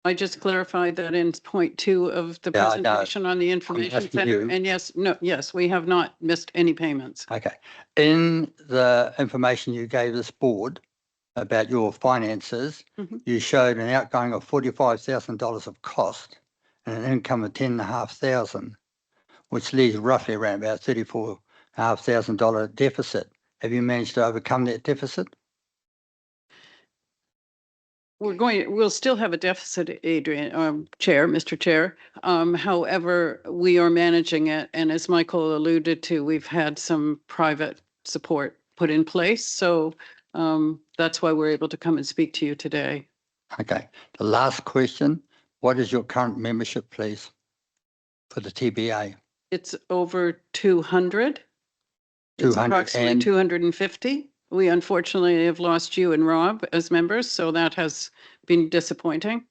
Speaker 4: I just clarified that in point 2 of the
Speaker 1: Yeah, I know.
Speaker 4: presentation on the information
Speaker 1: asking
Speaker 4: center.
Speaker 1: you.
Speaker 4: And yes, we have not missed any payments.
Speaker 1: Okay. In the information you gave this board about your finances,
Speaker 4: Mhm.
Speaker 1: you showed an outgoing of $45,000 of cost and an income of $10,500, which leaves roughly around about $34,500 deficit. Have you managed to overcome that deficit?
Speaker 4: We'll still have a deficit, Adrian, Mr. Chair. However, we are managing it. And as Michael alluded to, we've had some private support put in place. So that's why we're able to come and speak to you today.
Speaker 1: Okay. The last question, what is your current membership, please, for the TBA?
Speaker 4: It's over 200. It's
Speaker 1: 200
Speaker 4: approximately
Speaker 1: and
Speaker 4: 250. We unfortunately have lost you and Rob as members, so that has been disappointing.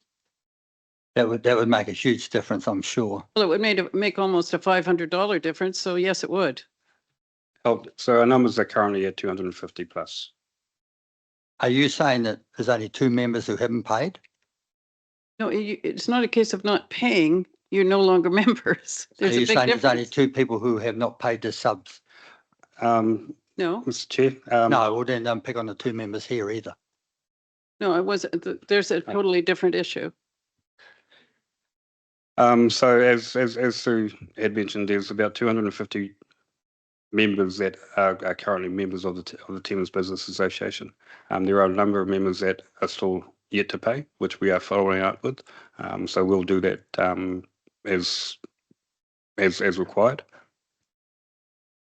Speaker 1: that would make a huge difference, I'm sure.
Speaker 4: Well, it would make almost a $500 difference, so yes, it would.
Speaker 11: So our numbers are currently at 250 plus.
Speaker 1: Are you saying that there's only 2 members who haven't paid?
Speaker 4: No, it's not a case of not paying. You're no longer members.
Speaker 1: Are
Speaker 4: There's a
Speaker 1: you
Speaker 4: big
Speaker 1: saying there's only
Speaker 4: difference.
Speaker 1: 2 people who have not paid their subs?
Speaker 4: No,
Speaker 11: Mr. Chair.
Speaker 1: No, well then don't pick on the 2 members here either.
Speaker 4: no, I wasn't. There's a totally different issue.
Speaker 11: So as Sue had mentioned, there's about 250 members that are currently members of the Thames Business Association. There are a number of members that are still yet to pay, which we are following up with. So we'll do that as required.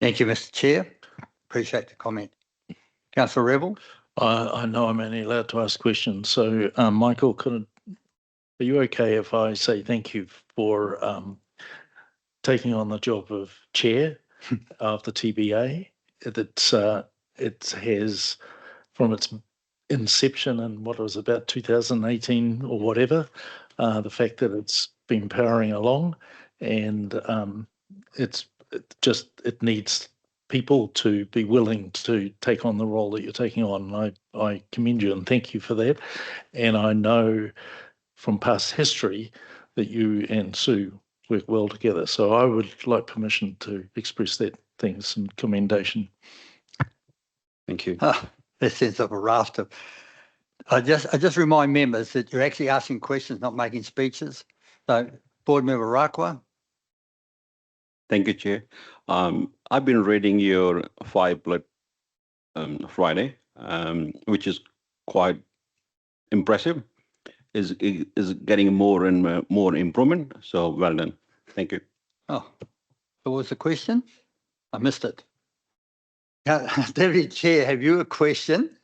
Speaker 1: Thank you, Mr. Chair. Appreciate the comment. Councillor Rebel?
Speaker 5: I know I'm only allowed to ask questions. So, Michael, are you okay if I say thank you for taking on the job of chair of the TBA? It has, from its inception in what it was about 2018 or whatever, the fact that it's been powering along, and it needs people to be willing to take on the role that you're taking on. I commend you and thank you for that. And I know from past history that you and Sue work well together. So I would like permission to express that thanks and commendation.
Speaker 11: Thank you.
Speaker 1: That sense of a raft of. I just remind members that you're actually asking questions, not making speeches. So, Board Member Rakwa.
Speaker 12: Thank you, Chair. I've been reading your 5 bullet Friday, which is quite impressive. Is getting more and more improvement. So well done. Thank you.
Speaker 1: Oh, what was the question? I missed it. Deputy Chair, have you a question?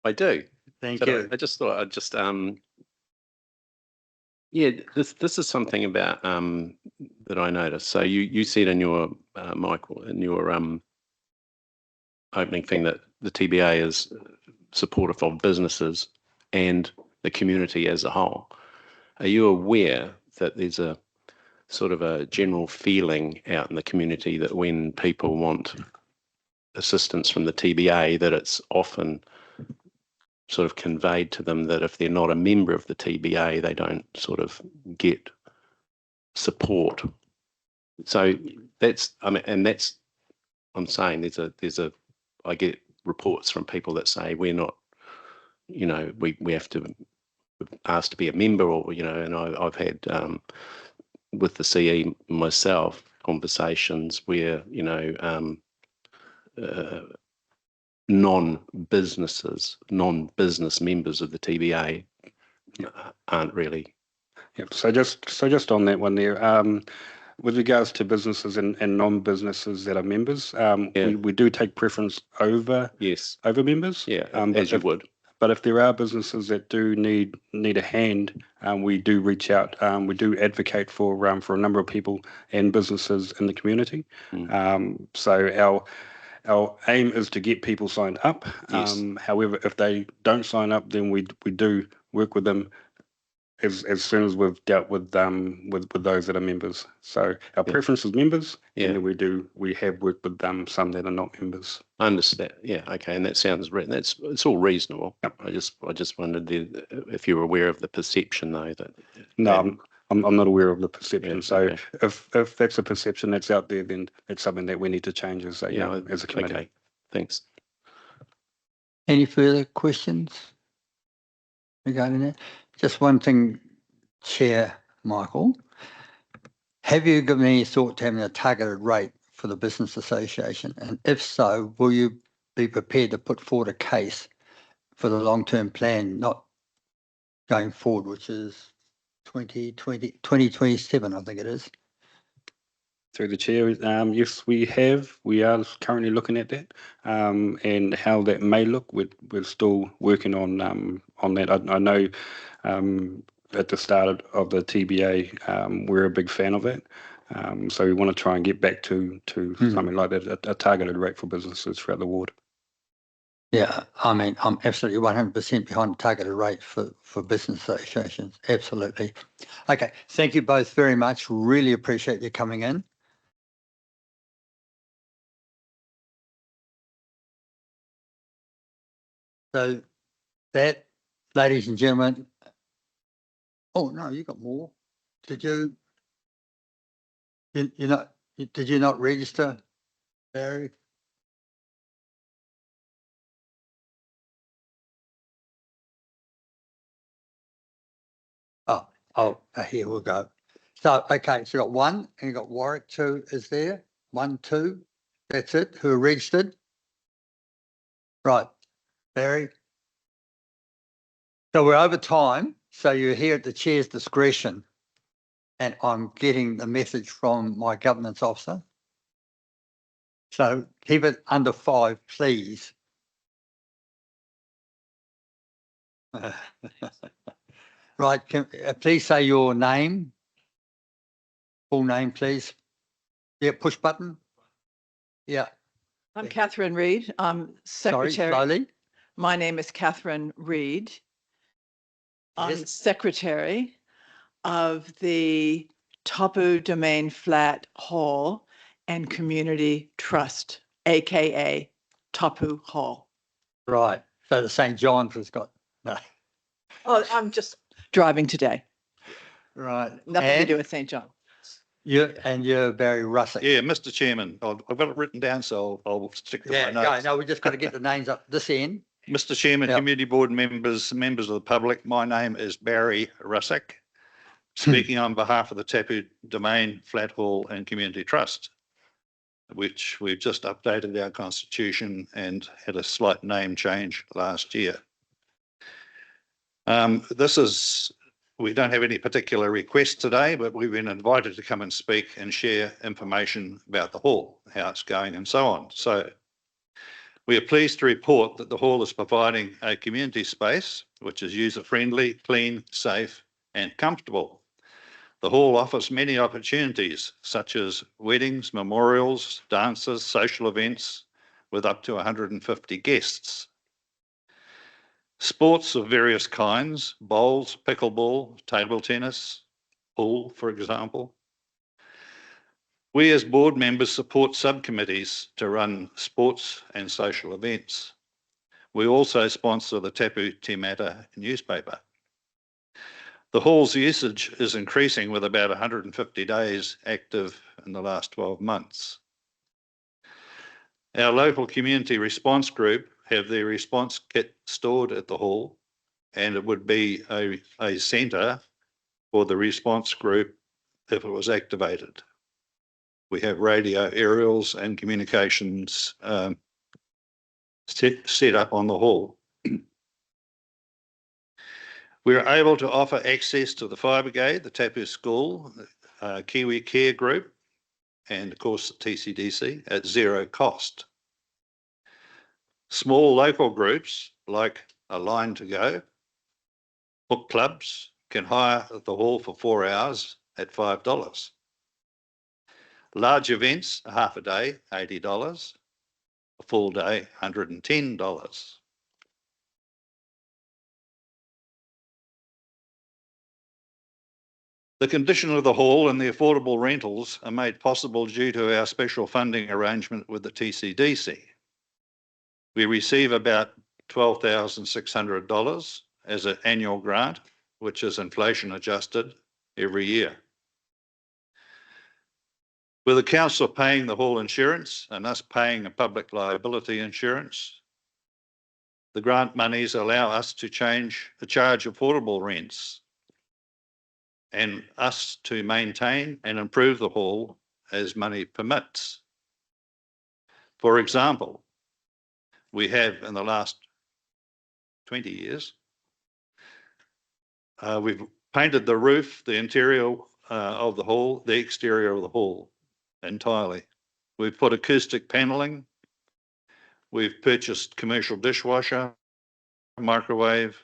Speaker 13: I do.
Speaker 1: Thank
Speaker 13: But
Speaker 1: you.
Speaker 13: I just thought I'd just yeah, this is something about that I noticed. So you said in your Michael, in your opening thing, that the TBA is supportive of businesses and the community as a whole. Are you aware that there's a sort of a general feeling out in the community that when people want assistance from the TBA, that it's often sort of conveyed to them that if they're not a member of the TBA, they don't sort of get support. So that's, I mean, and that's, I'm saying I get reports from people that say we're not, you know, we have to ask to be a member, or, you know, and I've had with the CE myself conversations where, you know, non-business members of the TBA aren't really.
Speaker 11: Yep. So just on that one there, with regards to businesses and non-businesses that are members, we do take preference over members.
Speaker 13: Yeah, as you would.
Speaker 11: But if there are businesses that do need a hand, we do reach out. We do advocate for a number of people and businesses in the community. So our aim is to get people signed up. However, if they don't sign up, then we do work with them as soon as we've dealt with those that are members. So our preference is members, and then we have worked with some that are not members.
Speaker 13: I understand. Yeah, okay, and that sounds it's all reasonable. Yep. I just wondered if you were aware of the perception, though. That
Speaker 11: no, I'm not aware of the perception. Yeah, so if that's a perception that's out there, then it's something that we need to change as a committee.
Speaker 13: Okay, thanks.
Speaker 1: Any further questions regarding that? Just one thing, Chair Michael. Have you given any thought to having a targeted rate for the business association? And if so, will you be prepared to put forward a case for the long-term plan, not going forward, which is 2027, I think it is?
Speaker 11: Through the chair, yes, we have. We are currently looking at that, and how that may look. We're still working on that. I know at the start of the TBA, we're a big fan of it. So we want to try and get back to something like that, a targeted rate for businesses throughout the ward.
Speaker 1: Yeah, I mean, I'm absolutely 100% behind the targeted rate for business associations. Absolutely. Okay, thank you both very much. Really appreciate you coming in. So that, ladies and gentlemen, oh no, you got more. Did you not register, Barry? Here we'll go. So, okay, so you got 1 and you got Warwick 2 is there. 1, 2, that's it, who are registered. Right, Barry. So we're over time, so you're here at the chair's discretion, and I'm getting the message from my governance officer. So keep it under 5, please. Right, please say your name, full name, please. Yeah, push button. Yeah.
Speaker 14: I'm Catherine Reid. I'm secretary.
Speaker 1: Sorry, slowly.
Speaker 14: My name is Catherine Reid. I'm
Speaker 1: Yes.
Speaker 14: secretary of the Tapu Domain Flat Hall and Community Trust, aka Tapu Hall.
Speaker 1: Right. So the St. John's has got no.
Speaker 14: Oh, I'm just driving today.
Speaker 1: Right.
Speaker 14: Nothing to do with St. John.
Speaker 1: You're Barry Russick.
Speaker 15: Yeah, Mr. Chairman, I've got it written down, so I'll stick to my notes.
Speaker 1: No, we just got to get the names up this end.
Speaker 15: Mr. Chairman, Community Board members, members of the public, my name is Barry Russick, speaking on behalf of the Tapu Domain, Flat Hall and Community Trust, which we've just updated our constitution and had a slight name change last year. We don't have any particular requests today, but we've been invited to come and speak and share information about the hall, how it's going and so on. So we are pleased to report that the hall is providing a community space which is user-friendly, clean, safe and comfortable. The hall offers many opportunities such as weddings, memorials, dances, social events with up to 150 guests. Sports of various kinds, bowls, pickleball, table tennis, pool, for example. We as board members support subcommittees to run sports and social events. We also sponsor the Tapu Te Mata newspaper. The hall's usage is increasing with about 150 days active in the last 12 months. Our local community response group have their response kit stored at the hall, and it would be a centre for the response group if it was activated. We have radio aerials and communications set up on the hall. We are able to offer access to the Fire Brigade, the Tapu School, Kiwi Care Group, and of course the TCDC at zero cost. Small local groups like A Line to Go, book clubs can hire the hall for 4 hours at $5. Large events, half a day, $80, a full day, $110. The condition of the hall and the affordable rentals are made possible due to our special funding arrangement with the TCDC. We receive about $12,600 as an annual grant, which is inflation adjusted every year. With the council paying the hall insurance and us paying a public liability insurance, the grant monies allow us to charge affordable rents and us to maintain and improve the hall as money permits. For example, we have in the last 20 years, we've painted the roof, the interior of the hall, the exterior of the hall entirely. We've put acoustic paneling. We've purchased commercial dishwasher, microwave.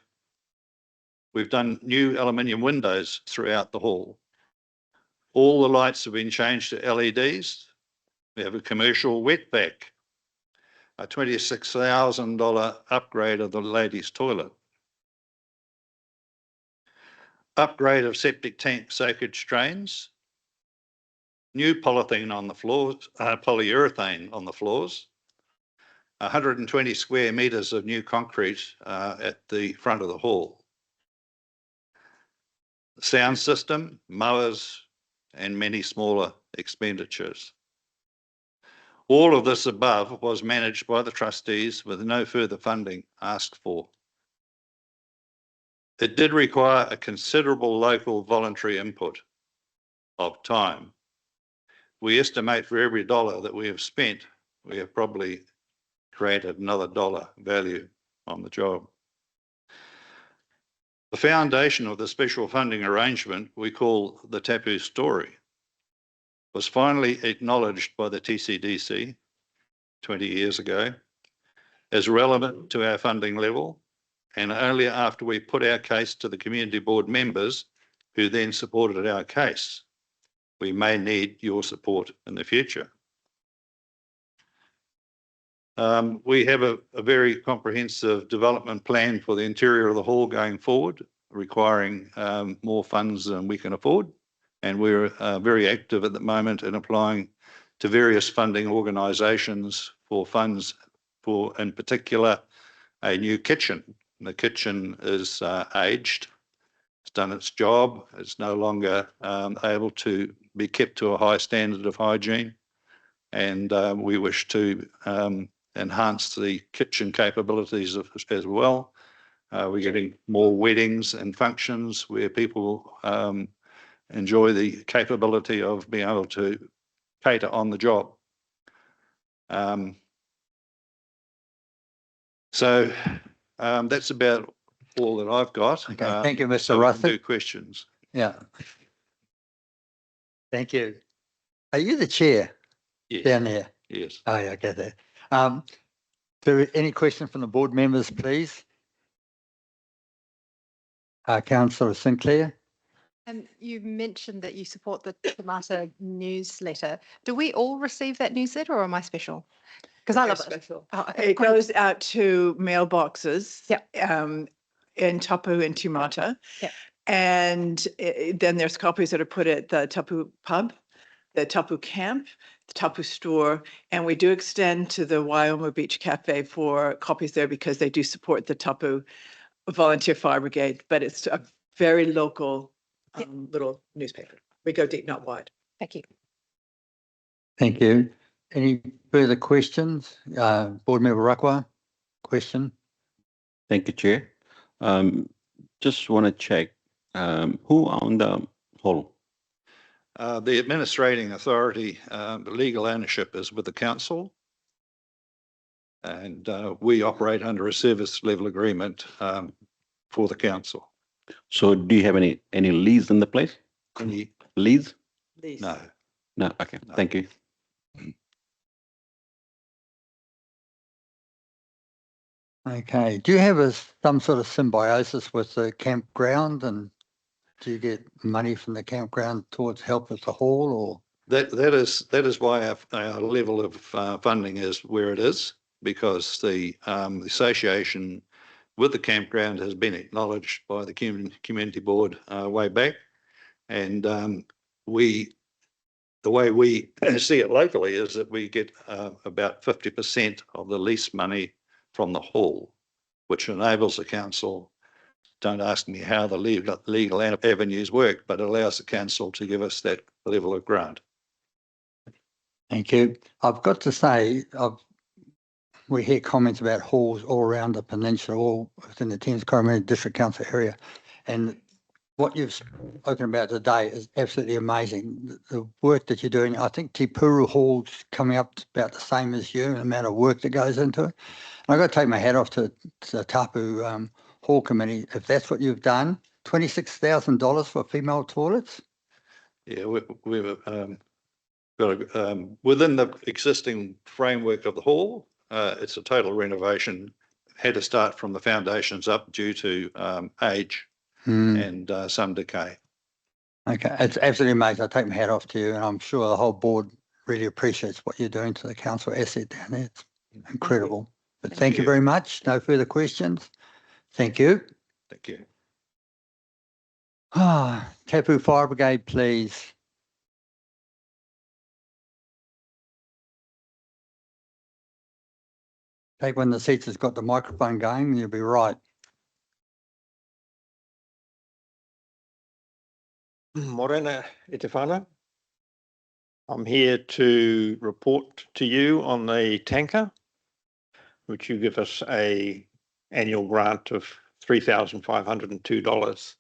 Speaker 15: We've done new aluminium windows throughout the hall. All the lights have been changed to LEDs. We have a commercial wetback, a $26,000 upgrade of the ladies' toilet, upgrade of septic tank soakage drains, new polythene on the floors, polyurethane on the floors, 120 square metres of new concrete at the front of the hall, sound system, mowers, and many smaller expenditures. All of this above was managed by the trustees with no further funding asked for. It did require a considerable local voluntary input of time. We estimate for every dollar that we have spent, we have probably created another dollar value on the job. The foundation of the special funding arrangement we call the Tapu story was finally acknowledged by the TCDC 20 years ago as relevant to our funding level, and only after we put our case to the community board members who then supported our case. We may need your support in the future. We have a very comprehensive development plan for the interior of the hall going forward, requiring more funds than we can afford. And we're very active at the moment in applying to various funding organisations for funds for, in particular, a new kitchen. The kitchen is aged, it's done its job, it's no longer able to be kept to a high standard of hygiene. And we wish to enhance the kitchen capabilities as well. We're getting more weddings and functions where people enjoy the capability of being able to cater on the job. So that's about all that I've got.
Speaker 1: Okay, thank you, Mr.
Speaker 15: So we can do
Speaker 1: Russell.
Speaker 15: questions.
Speaker 1: Yeah. Thank you. Are you the chair
Speaker 15: Yes.
Speaker 1: down there?
Speaker 15: Yes.
Speaker 1: Oh, yeah, I get that. Any questions from the board members, please? Councillor Sinclair.
Speaker 2: And you mentioned that you support the Tomato newsletter. Do we all receive that newsletter or am I special? Because I love it.
Speaker 14: Special.
Speaker 2: Oh, okay,
Speaker 14: It
Speaker 2: great.
Speaker 14: goes out to mailboxes.
Speaker 2: Yep.
Speaker 14: In Tapu and Tumata.
Speaker 2: Yep.
Speaker 14: And then there's copies that are put at the Tapu pub, the Tapu camp, the Tapu store, and we do extend to the Waioma Beach Cafe for copies there because they do support the Tapu Volunteer Fire Brigade, but it's a very local little newspaper. We go deep, not wide.
Speaker 2: Thank you.
Speaker 1: Thank you. Any further questions? Board Member Rakwa, question?
Speaker 12: Thank you, Chair. Just want to check, who owned the hall?
Speaker 15: The administrating authority, the legal ownership is with the council. And we operate under a service level agreement for the council.
Speaker 12: So do you have any lease in the place?
Speaker 15: Any
Speaker 12: Lease?
Speaker 14: Lease.
Speaker 15: No.
Speaker 12: No, okay, thank you.
Speaker 1: Okay. Do you have some sort of symbiosis with the campground, and do you get money from the campground towards help with the hall, or?
Speaker 15: That is why our level of funding is where it is, because the association with the campground has been acknowledged by the community board way back, and the way we see it locally is that we get about 50% of the lease money from the hall, which enables the council. Don't ask me how the legal avenues work, but it allows the council to give us that level of grant.
Speaker 1: Thank you. I've got to say, we hear comments about halls all around the peninsula, all within the Thames Community District Council area. And what you've spoken about today is absolutely amazing. The work that you're doing, I think Te Puru Hall's coming up to about the same as you, the amount of work that goes into it. And I've got to take my hat off to the Tapu Hall Committee. If that's what you've done, $26,000 for female toilets?
Speaker 15: Yeah, we've got within the existing framework of the hall, it's a total renovation. Had to start from the foundations up due to age and some decay.
Speaker 1: Okay, it's absolutely amazing. I take my hat off to you, and I'm sure the whole board really appreciates what you're doing to the council asset down there. It's incredible. But thank you very much. No further questions. Thank you.
Speaker 15: Thank you.
Speaker 1: Tapu Fire Brigade, please. Take one of the seats that's got the microphone going, and you'll be right.
Speaker 16: Morena e te whānau. I'm here to report to you on the tanker, which you give us a annual grant of $3,502.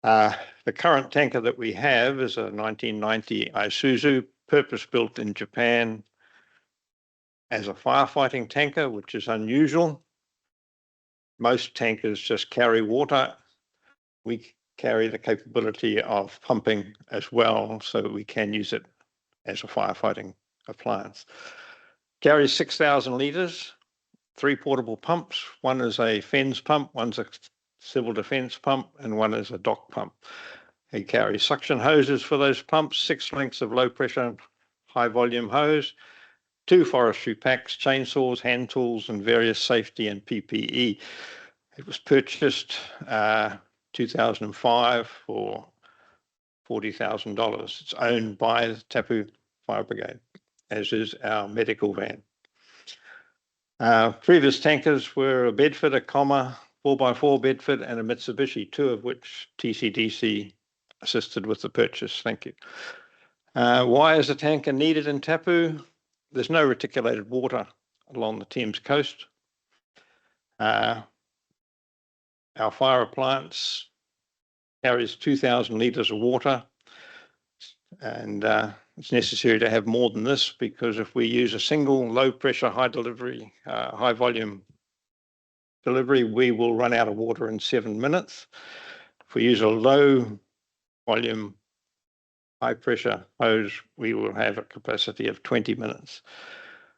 Speaker 16: The current tanker that we have is a 1990 Isuzu, purpose-built in Japan as a firefighting tanker, which is unusual. Most tankers just carry water. We carry the capability of pumping as well, so we can use it as a firefighting appliance. Carries 6,000 litres, 3 portable pumps. One is a FENS pump, one's a civil defence pump, and one is a dock pump. It carries suction hoses for those pumps, 6 lengths of low pressure, high volume hose, 2 forestry packs, chainsaws, hand tools, and various safety and PPE. It was purchased 2005 for $40,000. It's owned by the Tapu Fire Brigade, as is our medical van. Previous tankers were a Bedford, a Comma, 4x4 Bedford, and a Mitsubishi, 2 of which TCDC assisted with the purchase. Thank you. Why is a tanker needed in Tapu? There's no reticulated water along the Thames coast. Our fire appliance carries 2,000 litres of water. And it's necessary to have more than this because if we use a single low pressure, high delivery, high volume delivery, we will run out of water in 7 minutes. If we use a low volume, high pressure hose, we will have a capacity of 20 minutes.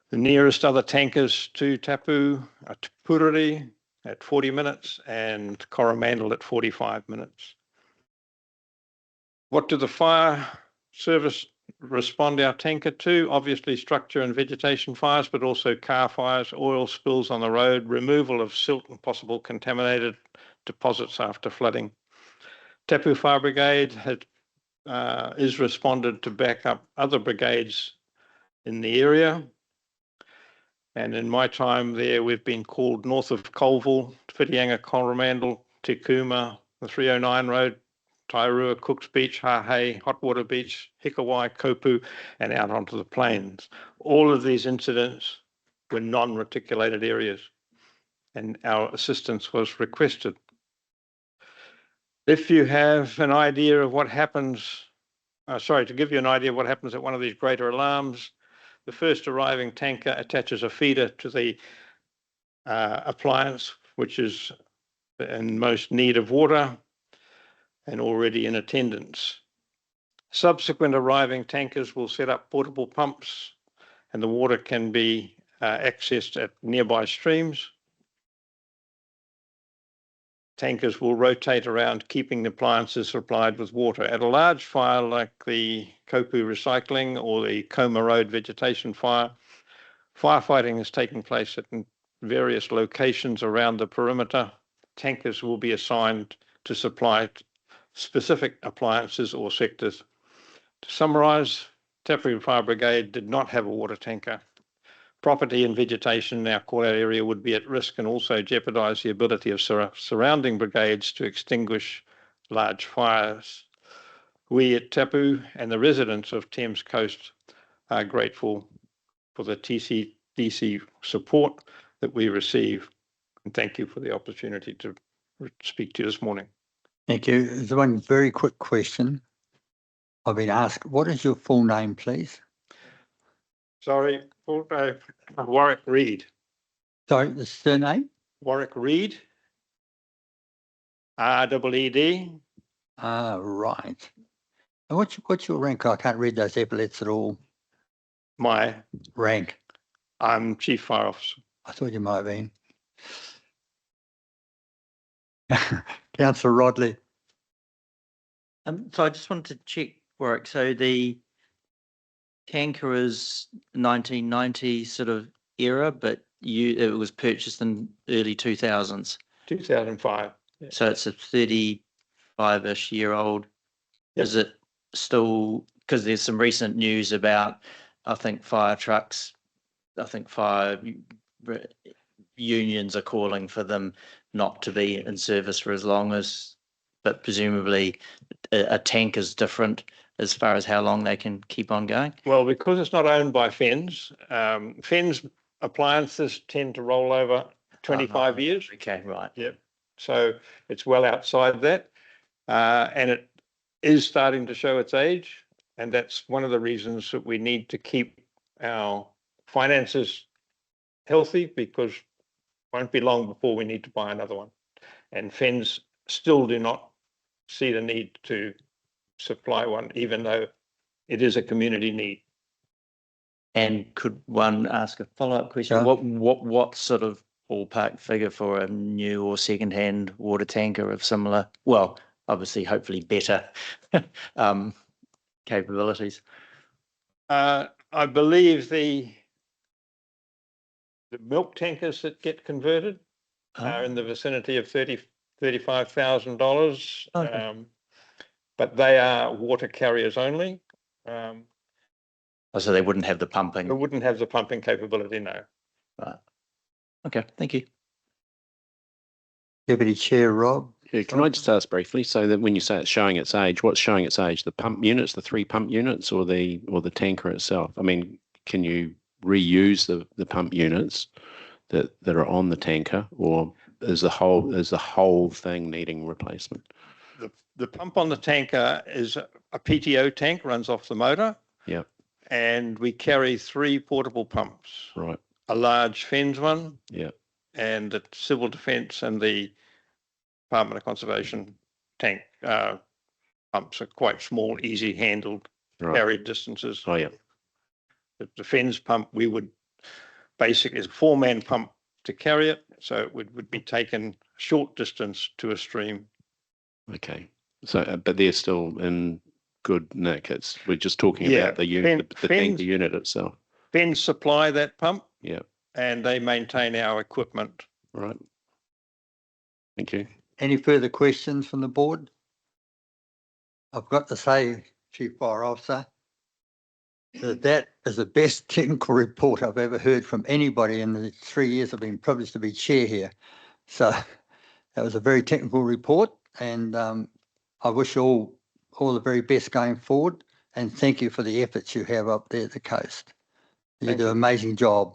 Speaker 16: The nearest other tankers to Tapu are Puriri at 40 minutes and Coromandel at 45 minutes. What do the fire service respond our tanker to? Obviously structure and vegetation fires, but also car fires, oil spills on the road, removal of silt and possible contaminated deposits after flooding. Tapu Fire Brigade is responded to back up other brigades in the area. And in my time there, we've been called north of Colville, Whitianga, Coromandel, Te Kuma, the 309 Road, Tairua, Cooks Beach, Hahei, Hotwater Beach, Hikawai, Kopu, and out onto the plains. All of these incidents were non-reticulated areas, and our assistance was requested. If you have an idea of what happens, to give you an idea of what happens at one of these greater alarms, the first arriving tanker attaches a feeder to the appliance, which is in most need of water and already in attendance. Subsequent arriving tankers will set up portable pumps and the water can be accessed at nearby streams. Tankers will rotate around, keeping the appliances supplied with water. At a large fire like the Kopu recycling or the Coma Road vegetation fire, firefighting is taking place at various locations around the perimeter. Tankers will be assigned to supply specific appliances or sectors. To summarise, Tapu Fire Brigade did not have a water tanker. Property and vegetation in our call-out area would be at risk and also jeopardise the ability of surrounding brigades to extinguish large fires. We at Tapu and the residents of Thames Coast are grateful for the TCDC support that we receive. And thank you for the opportunity to speak to you this morning.
Speaker 1: Thank you. There's one very quick question. I've been asked, what is your full name, please?
Speaker 16: Sorry, Warwick Reid.
Speaker 1: Sorry, the surname?
Speaker 16: Warwick Reid. R-E-E-D.
Speaker 1: Ah, right. And what's your rank? I can't read those epaulets at all.
Speaker 16: My
Speaker 1: rank?
Speaker 16: I'm Chief Fire Officer.
Speaker 1: I thought you might have been. Councillor Rodley.
Speaker 8: So I just wanted to check, Warwick. So the tanker is 1990 sort of era, but it was purchased in early 2000s.
Speaker 16: 2005. Yeah.
Speaker 8: So it's a 35-ish year old. Yep. Is it still, because there's some recent news about, I think, fire trucks, I think fire unions are calling for them not to be in service for as long as, but presumably a tank is different as far as how long they can keep on going?
Speaker 16: Well, because it's not owned by FENS, FENS appliances tend to roll over 25 years.
Speaker 8: Okay, right.
Speaker 16: Yep. So it's well outside that. And it is starting to show its age. And that's one of the reasons that we need to keep our finances healthy, because it won't be long before we need to buy another one. And FENS still do not see the need to supply one, even though it is a community need.
Speaker 8: And could one ask a follow-up question?
Speaker 1: Yeah.
Speaker 8: What sort of ballpark figure for a new or second-hand water tanker of similar, well, obviously, hopefully better capabilities?
Speaker 16: I believe the milk tankers that get converted are in the vicinity of $35,000.
Speaker 8: Okay.
Speaker 16: But they are water carriers only.
Speaker 8: So they wouldn't have the pumping?
Speaker 16: They wouldn't have the pumping capability, no.
Speaker 8: Right. Okay, thank you.
Speaker 1: Deputy Chair Rob.
Speaker 13: Yeah, can I just ask briefly, so that when you say it's showing its age, what's showing its age? The pump units, the 3 pump units, or the tanker itself? I mean, can you reuse the pump units that are on the tanker, or is the whole thing needing replacement?
Speaker 16: the pump on the tanker is a PTO tank, runs off the motor.
Speaker 13: Yep.
Speaker 16: And we carry 3 portable pumps.
Speaker 13: Right.
Speaker 16: A large FENS one.
Speaker 13: Yep.
Speaker 16: And the Civil Defence and the Department of Conservation tank pumps are quite small, easy handled, carried distances.
Speaker 13: Oh, yeah.
Speaker 16: The FENS pump, we would basically, it's a 4-man pump to carry it. So it would be taken short distance to a stream.
Speaker 13: Okay. So, but they're still in good nick. We're just talking about the unit, the tanker unit itself.
Speaker 16: FENS supply that pump.
Speaker 13: Yeah.
Speaker 16: And they maintain our equipment.
Speaker 13: Right. Thank you.
Speaker 1: Any further questions from the board? I've got to say, Chief Fire Officer, that is the best technical report I've ever heard from anybody in the 3 years I've been privileged to be chair here. So that was a very technical report, and I wish you all the very best going forward, and thank you for the efforts you have up there at the coast. You do an amazing job.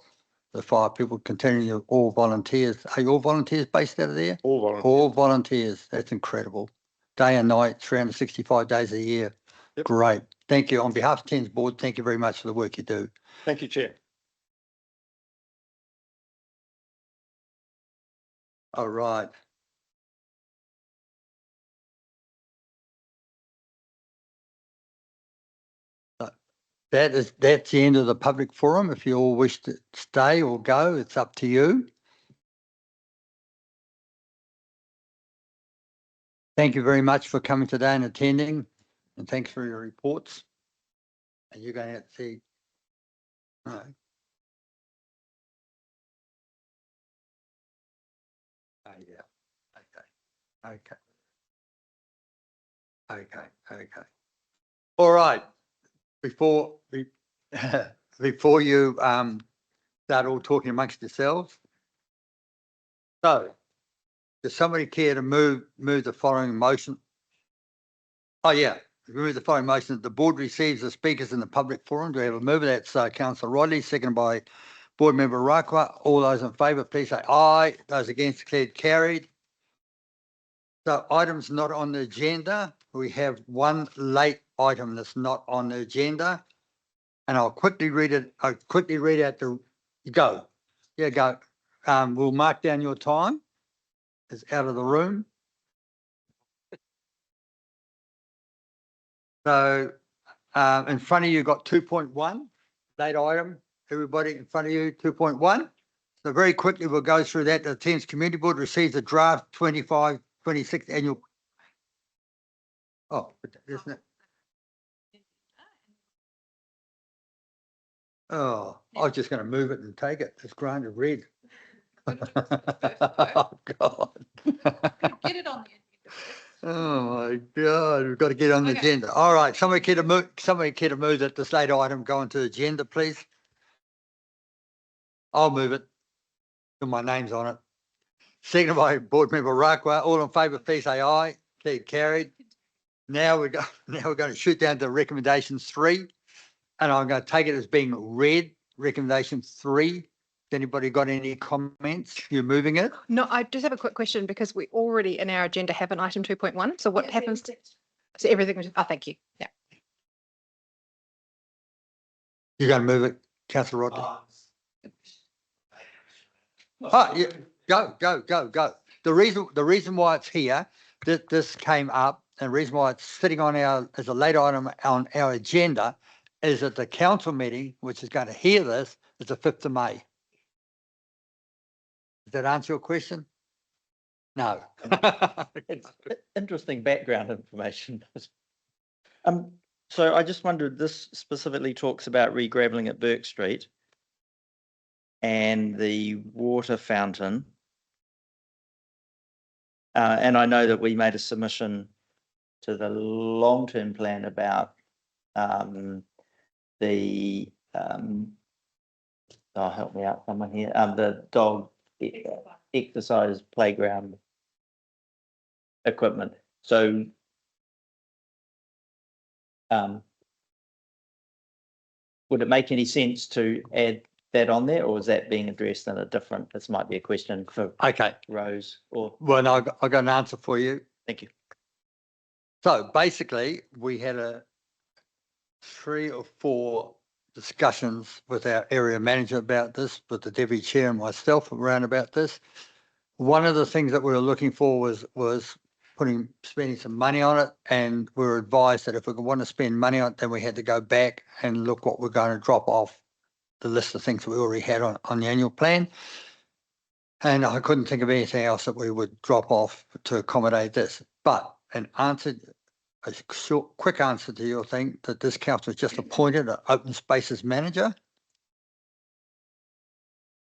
Speaker 1: The fire people continue, all volunteers. Are you all volunteers based out of there?
Speaker 16: All volunteers.
Speaker 1: All volunteers. That's incredible. Day and night, 365 days a year.
Speaker 16: Yep.
Speaker 1: Great. Thank you. On behalf of Thames Board, thank you very much for the work you do.
Speaker 16: Thank you, Chair.
Speaker 1: All right. That's the end of the public forum. If you all wish to stay or go, it's up to you. Thank you very much for coming today and attending, and thanks for your reports. And you're going to see. No. Oh, yeah. Okay. Okay. All right. Before you start all talking amongst yourselves. So, does somebody care to move the following motion? Oh yeah, move the following motion that the board receives the speakers in the public forum. Do we have a mover? That's Councillor Rodley, seconded by Board Member Rakwa. All those in favour, please say aye. Those against, declared carried. So items not on the agenda. We have one late item that's not on the agenda. And I'll quickly read it. I'll quickly read out the go. Yeah, go. We'll mark down your time. It's out of the room. So in front of you got 2.1, late item. Everybody in front of you, 2.1. So very quickly we'll go through that. The Thames Community Board receives a draft 25-26 annual. Oh, isn't it? Oh, I was just going to move it and take it. It's granted red. Oh, God.
Speaker 2: Get it on the agenda.
Speaker 1: Oh, my God. We've got to get on the agenda. All right. Somebody care to move that this late item go into the agenda, please? I'll move it. My name's on it. Seconded by Board Member Rakwa. All in favour, please say aye. Declared carried. Now we're going to shoot down to recommendations 3. And I'm going to take it as being read, recommendation 3. Has anybody got any comments? You're moving it?
Speaker 2: No, I just have a quick question because we already in our agenda have an item 2.1. So what happens? So everything was, thank you. Yeah.
Speaker 1: You're going to move it, Councillor Rodley? Oh, yeah. Go. The reason why it's here, this came up, and the reason why it's sitting on as a late item on our agenda is that the council meeting, which is going to hear this, is the 5th of May. Does that answer your question? No.
Speaker 8: It's interesting background information. So I just wondered, this specifically talks about re-gravelling at Burke Street and the water fountain. And I know that we made a submission to the long-term plan about help me out, someone here, the dog exercise playground equipment. So would it make any sense to add that on there, or is that being addressed in a different, this might be a question for
Speaker 1: Okay.
Speaker 8: Rose or?
Speaker 1: Well, no, I got an answer for you.
Speaker 8: Thank you.
Speaker 1: So basically, we had 3 or 4 discussions with our area manager about this, with the deputy chair and myself around about this. One of the things that we were looking for was spending some money on it, and we were advised that if we want to spend money on it, then we had to go back and look what we're going to drop off the list of things that we already had on the annual plan. And I couldn't think of anything else that we would drop off to accommodate this. But a short, quick answer to your thing, that this council has just appointed an open spaces manager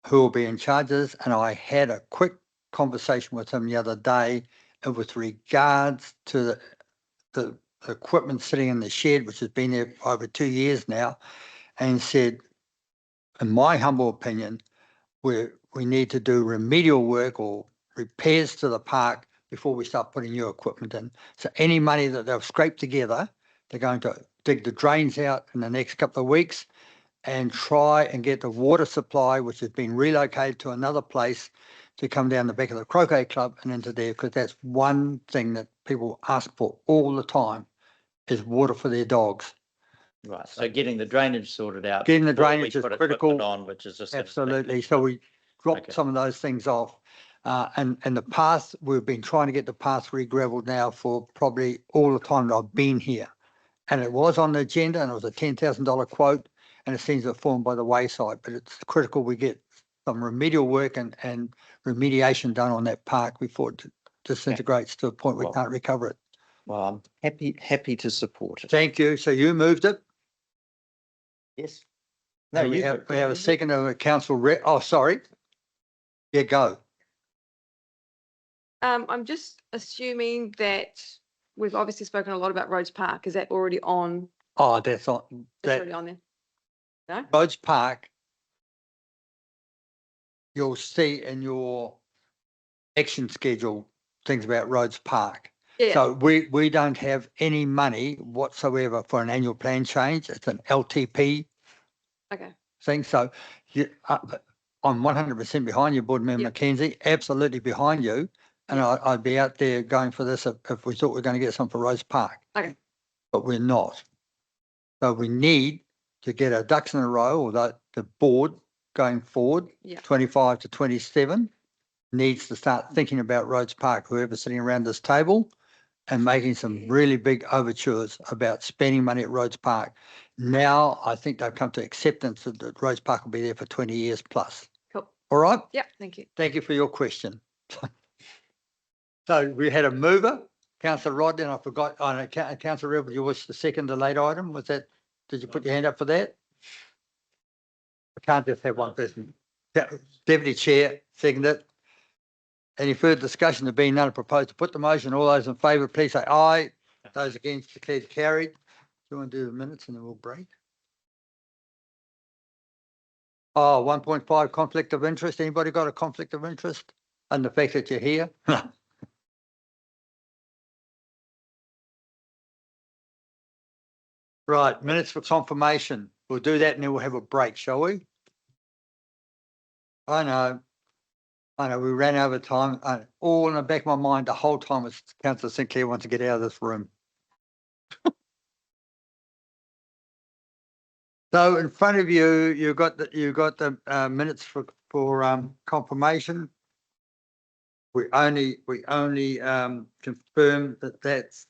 Speaker 1: who will be in charge of this. And I had a quick conversation with him the other day with regards to the equipment sitting in the shed, which has been there for over 2 years now, and said, in my humble opinion, we need to do remedial work or repairs to the park before we start putting new equipment in. So any money that they've scraped together, they're going to dig the drains out in the next couple of weeks and try and get the water supply, which has been relocated to another place, to come down the back of the Croquet Club and into there, because that's one thing that people ask for all the time is water for their dogs.
Speaker 8: Right. So getting the drainage sorted out.
Speaker 1: Getting the
Speaker 8: before we
Speaker 1: drainage is
Speaker 8: put
Speaker 1: critical.
Speaker 8: equipment on, which is just gonna take-
Speaker 1: Absolutely. So we dropped
Speaker 8: Okay.
Speaker 1: some of those things off. And the path, we've been trying to get the path re-gravelled now for probably all the time that I've been here. And it was on the agenda, and it was a $10,000 quote, and it seems to have fallen by the wayside. But it's critical we get some remedial work and remediation done on that park before it disintegrates to a point we
Speaker 8: Well-
Speaker 1: can't recover it.
Speaker 8: Well, I'm happy to support it.
Speaker 1: Thank you. So you moved it?
Speaker 8: Yes. No,
Speaker 1: And we
Speaker 8: you
Speaker 1: have a second of a council rep. Oh, sorry. Yeah, go.
Speaker 17: I'm just assuming that we've obviously spoken a lot about Rhodes Park. Is that already on?
Speaker 1: Oh, that's on
Speaker 17: That's
Speaker 1: that.
Speaker 17: already on there. No?
Speaker 1: Rhodes Park, you'll see in your action schedule things about Rhodes Park.
Speaker 17: Yeah.
Speaker 1: So we don't have any money whatsoever for an annual plan change. It's an LTP
Speaker 17: Okay.
Speaker 1: thing. So I'm 100% behind you, Board Member
Speaker 17: Yep.
Speaker 1: Mackenzie, absolutely behind you. And
Speaker 17: Yep.
Speaker 1: I'd be out there going for this if we thought we were going to get some for Rhodes Park.
Speaker 17: Okay.
Speaker 1: But we're not. So we need to get our ducks in a row, or the board going forward,
Speaker 17: Yeah.
Speaker 1: 25 to 27, needs to start thinking about Rhodes Park, whoever's sitting around this table, and making some really big overtures about spending money at Rhodes Park. Now, I think they've come to acceptance that Rhodes Park will be there for 20 years plus.
Speaker 17: Cool.
Speaker 1: All right?
Speaker 17: Yep. Thank you.
Speaker 1: Thank you for your question. So we had a mover, Councillor Rodney, and I forgot, Councillor Rebel, you wish to second the late item? Was that, did you put your hand up for that? I can't just have one person. Deputy Chair, seconded. Any further discussion? There being none, proposed to put the motion. All those in favour, please say aye. Those against, declared carried. Do you want to do the minutes and then we'll break? Oh, 1.5 conflict of interest. Anybody got a conflict of interest? And the fact that you're here? Right, minutes for confirmation. We'll do that and then we'll have a break, shall we? I know, we ran over time. All in the back of my mind the whole time was Councillor Sinclair wants to get out of this room. So in front of you, you've got the minutes for confirmation. We only confirm that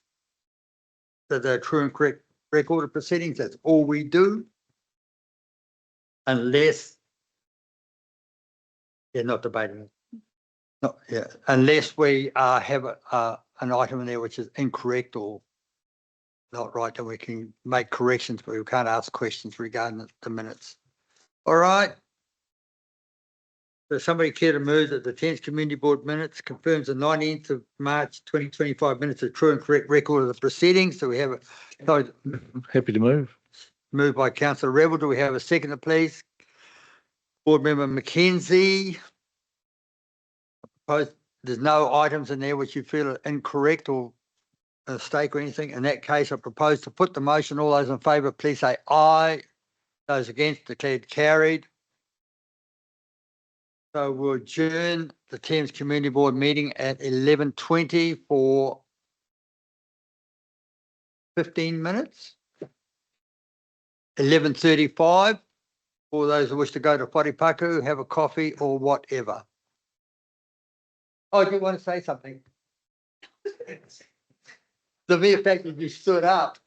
Speaker 1: they're true and correct record of proceedings. That's all we do. Unless, not debating. Unless we have an item in there which is incorrect or not right, then we can make corrections, but we can't ask questions regarding the minutes. All right. So somebody care to move that the Thames Community Board minutes confirms the 19th of March 2025 minutes of true and correct record of the proceedings. So we have
Speaker 5: Happy to move.
Speaker 1: Moved by Councillor Rebel. Do we have a seconder, please? Board Member Mackenzie. There's no items in there which you feel are incorrect or a mistake or anything. In that case, I propose to put the motion. All those in favour, please say aye. Those against, declared carried. So we'll adjourn the Thames Community Board meeting at 11:20 for 15 minutes. 11:35 for those who wish to go to Wharipaku, have a coffee or whatever. Oh, do you want to say something? The mere fact that you stood up.